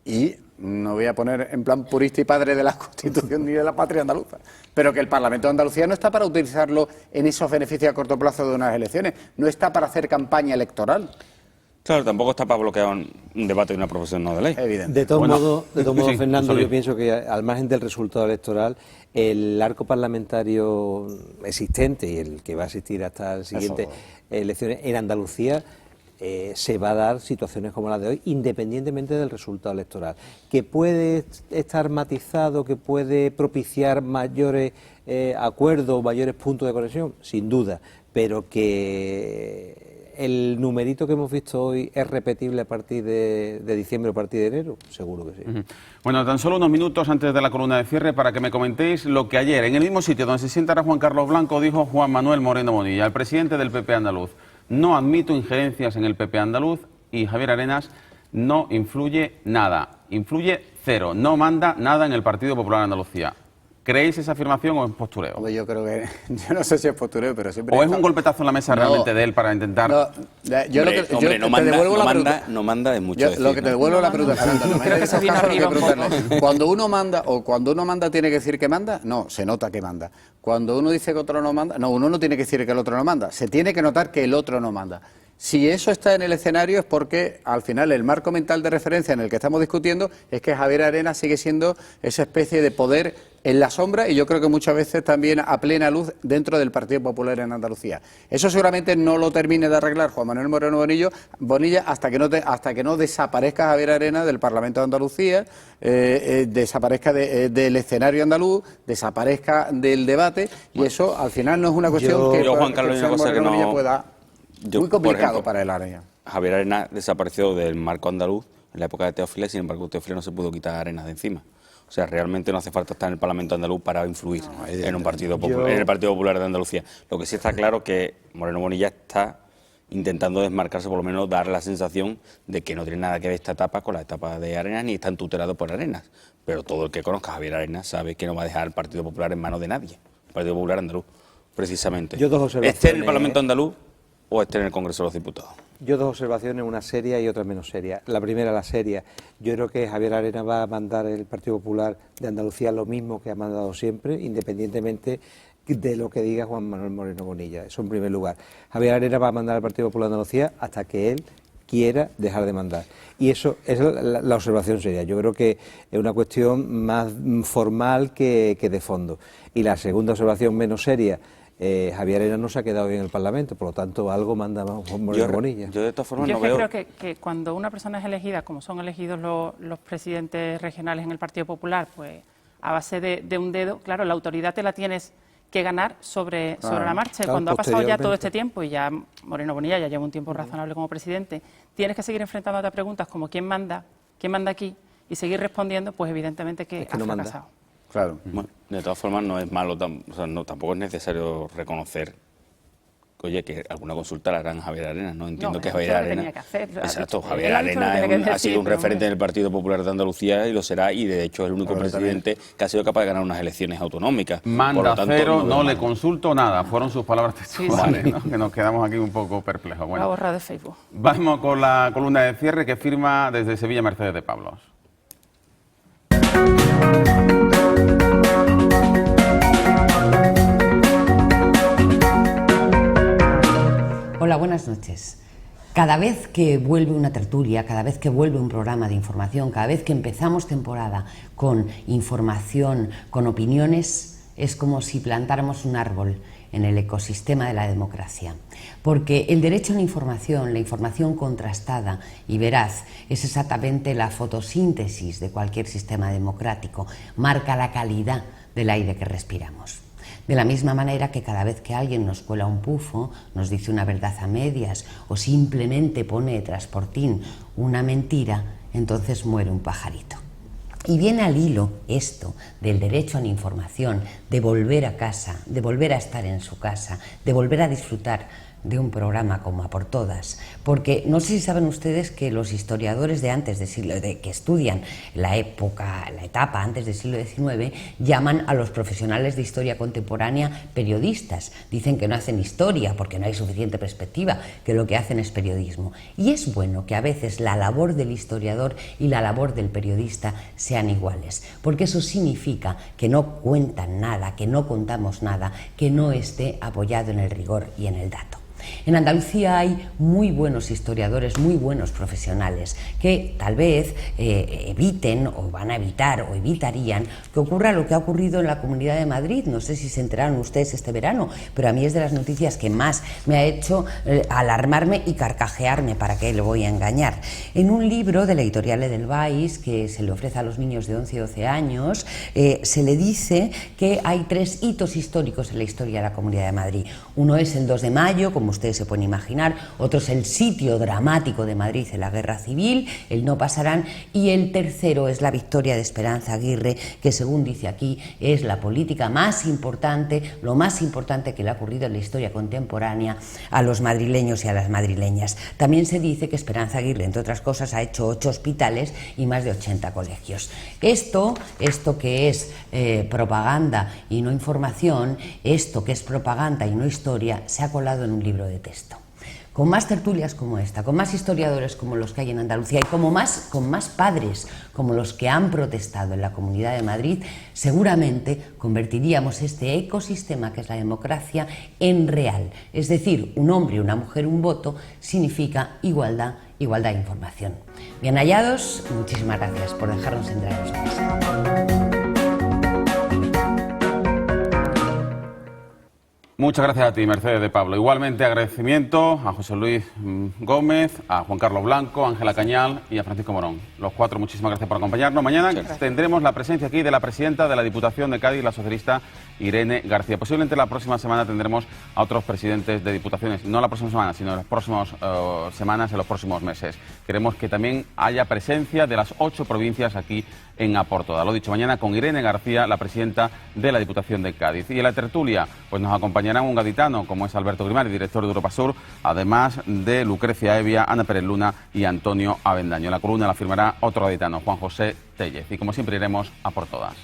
Y no voy a poner en plan purista y padre de la Constitución ni de la patria andaluza, pero que el Parlamento de Andalucía no está para utilizarlo en esos beneficios a corto plazo de unas elecciones, no está para hacer campaña electoral. Claro, tampoco está para bloquear un debate de una proposición no de ley. Evidente. De todos modos, Fernando, yo pienso que al margen del resultado electoral, el arco parlamentario existente y el que va a existir hasta las siguientes elecciones en Andalucía, se va a dar situaciones como la de hoy, independientemente del resultado electoral. Que puede estar matizado, que puede propiciar mayores acuerdos, mayores puntos de conexión, sin duda, pero que el numerito que hemos visto hoy es repetible a partir de diciembre o a partir de enero, seguro que sí. Bueno, tan solo unos minutos antes de la columna de cierre para que me comentéis lo que ayer, en el mismo sitio donde se sienta Juan Carlos Blanco, dijo Juan Manuel Moreno Bonilla, el presidente del PP andaluz. No admito injerencias en el PP andaluz, y Javier Arenas no influye nada. Influye cero. No manda nada en el Partido Popular de Andalucía. ¿Creéis esa afirmación o es postureo? Hombre, yo creo que... Yo no sé si es postureo, pero siempre... ¿O es un golpetazo en la mesa realmente de él para intentar...? No manda es mucho decir, lo que te devuelvo la pregunta, Fernando, cuando uno manda tiene que decir que manda, no, se nota que manda. Cuando uno dice que otro no manda, no, uno no tiene que decir que el otro no manda, se tiene que notar que el otro no manda. Si eso está en el escenario es porque al final el marco mental de referencia en el que estamos discutiendo es que Javier Arenas sigue siendo esa especie de poder en la sombra y yo creo que muchas veces también a plena luz dentro del Partido Popular en Andalucía. Eso seguramente no lo termine de arreglar Juan Manuel Moreno Bonilla hasta que no desaparezca Javier Arenas del Parlamento de Andalucía, desaparezca del escenario andaluz, desaparezca del debate y eso al final no es una cuestión que Juan Carlos, Juan Moreno Bonilla pueda... Muy complicado, por ejemplo, para el Arenas. Javier Arenas desapareció del marco andaluz en la época de Teófilo, sin embargo Teófilo no se pudo quitar a Arenas de encima. O sea, realmente no hace falta estar en el Parlamento andaluz para influir en un partido popular, en el Partido Popular de Andalucía. Lo que sí está claro es que Moreno Bonilla está intentando desmarcarse, por lo menos dar la sensación de que no tiene nada que ver esta etapa con la etapa de Arenas, ni están tutelados por Arenas. Pero todo el que conozca a Javier Arenas sabe que no va a dejar el Partido Popular en manos de nadie. El Partido Popular andaluz, precisamente. Yo dos observaciones. ¿Esté en el Parlamento andaluz o esté en el Congreso de los Diputados? Yo dos observaciones, una seria y otra menos seria. La primera, la seria. Yo creo que Javier Arenas va a mandar el Partido Popular de Andalucía lo mismo que ha mandado siempre, independientemente de lo que diga Juan Manuel Moreno Bonilla. Eso en primer lugar. Javier Arenas va a mandar al Partido Popular de Andalucía hasta que él quiera dejar de mandar. Y eso es la observación seria. Yo creo que es una cuestión más formal que de fondo. Y la segunda observación menos seria, Javier Arenas no se ha quedado bien en el Parlamento, por lo tanto algo manda Juan Moreno Bonilla. Yo de todas formas no veo... creo que cuando una persona es elegida, como son elegidos los presidentes regionales en el Partido Popular, pues a base de un dedo, claro, la autoridad te la tienes que ganar sobre la marcha. Claro, cuando ha pasado ya todo este tiempo y ya Moreno Bonilla ya lleva un tiempo razonable como presidente, tienes que seguir enfrentándote a preguntas como ¿quién manda aquí? Y seguir respondiendo, pues evidentemente que ha fracasado. Claro. Bueno, de todas formas no es malo, tampoco es necesario reconocer que alguna consulta la harán Javier Arenas, ¿no? Entiendo que Javier Arenas... Exacto, Javier Arenas ha sido un referente del Partido Popular de Andalucía y lo será, y de hecho es el único presidente que ha sido capaz de ganar unas elecciones autonómicas. Manda cero, no le consulto nada, fueron sus palabras textuales, ¿no? Que nos quedamos aquí un poco perplejos. Bueno, la borra de Facebook. Vamos con la columna de cierre que firma desde Sevilla Mercedes de Pablos. Hola, buenas noches. Cada vez que vuelve una tertulia, cada vez que vuelve un programa de información, cada vez que empezamos temporada con información, con opiniones, es como si plantáramos un árbol en el ecosistema de la democracia. Porque el derecho a la información contrastada y veraz, es exactamente la fotosíntesis de cualquier sistema democrático, marca la calidad del aire que respiramos. De la misma manera que cada vez que alguien nos cuela un pufo, nos dice una verdad a medias o simplemente pone de transportín una mentira, entonces muere un pajarito. Y viene al hilo esto del derecho a la información, de volver a casa, de volver a estar en su casa, de volver a disfrutar de un programa como A por Todas, porque no sé si saben ustedes que los historiadores de antes del siglo, que estudian la etapa antes del siglo XIX, llaman a los profesionales de historia contemporánea periodistas. Dicen que no hacen historia porque no hay suficiente perspectiva, que lo que hacen es periodismo. Y es bueno que a veces la labor del historiador y la labor del periodista sean iguales, porque eso significa que no cuentan nada, que no contamos nada, que no esté apoyado en el rigor y en el dato. En Andalucía hay muy buenos historiadores, muy buenos profesionales que tal vez eviten o van a evitar o evitarían que ocurra lo que ha ocurrido en la Comunidad de Madrid. No sé si se enteraron ustedes este verano, pero a mí es de las noticias que más me ha hecho alarmarme y carcajearme, ¿para qué le voy a engañar? En un libro de la editorial Edelweiss que se le ofrece a los niños de 11 y 12 años, se le dice que hay 3 hitos históricos en la historia de la Comunidad de Madrid. Uno es el 2 de mayo, como como ustedes se pueden imaginar, otro es el sitio dramático de Madrid en la Guerra Civil, el No pasarán, y el tercero es la victoria de Esperanza Aguirre, que según dice aquí es la política más importante, lo más importante que le ha ocurrido en la historia contemporánea a los madrileños y a las madrileñas. También se dice que Esperanza Aguirre, entre otras cosas, ha hecho 8 hospitales y más de 80 colegios. Esto que es propaganda y no información, esto que es propaganda y no historia, se ha colado en un libro de texto. Con más tertulias como esta, con más historiadores como los que hay en Andalucía y con más padres como los que han protestado en la Comunidad de Madrid, seguramente convertiríamos este ecosistema que es la democracia en real. Es decir, un hombre y una mujer, un voto, significa igualdad de información. Bien hallados, muchísimas gracias por dejarnos entrar en su casa. Muchas gracias a ti, Mercedes de Pablo. Igualmente agradecimiento a José Luis Gómez, a Juan Carlos Blanco, a Ángela Cañal y a Francisco Morón. Los cuatro, muchísimas gracias por acompañarnos. Mañana tendremos la presencia aquí de la presidenta de la Diputación de Cádiz, la socialista Irene García. Posiblemente la próxima semana tendremos a otros presidentes de diputaciones, no la próxima semana, sino en las próximas semanas, en los próximos meses. Queremos que también haya presencia de las 8 provincias aquí en A por Todas. Lo dicho, mañana con Irene García, la presidenta de la Diputación de Cádiz. Y en la tertulia pues nos acompañarán un gaditano, como es Alberto Grimari, director de Europa Sur, además de Lucrecia Evia, Ana Pérez Luna y Antonio Avendaño. La columna la firmará otro gaditano, Juan José Tellez. Y como siempre iremos a por todas.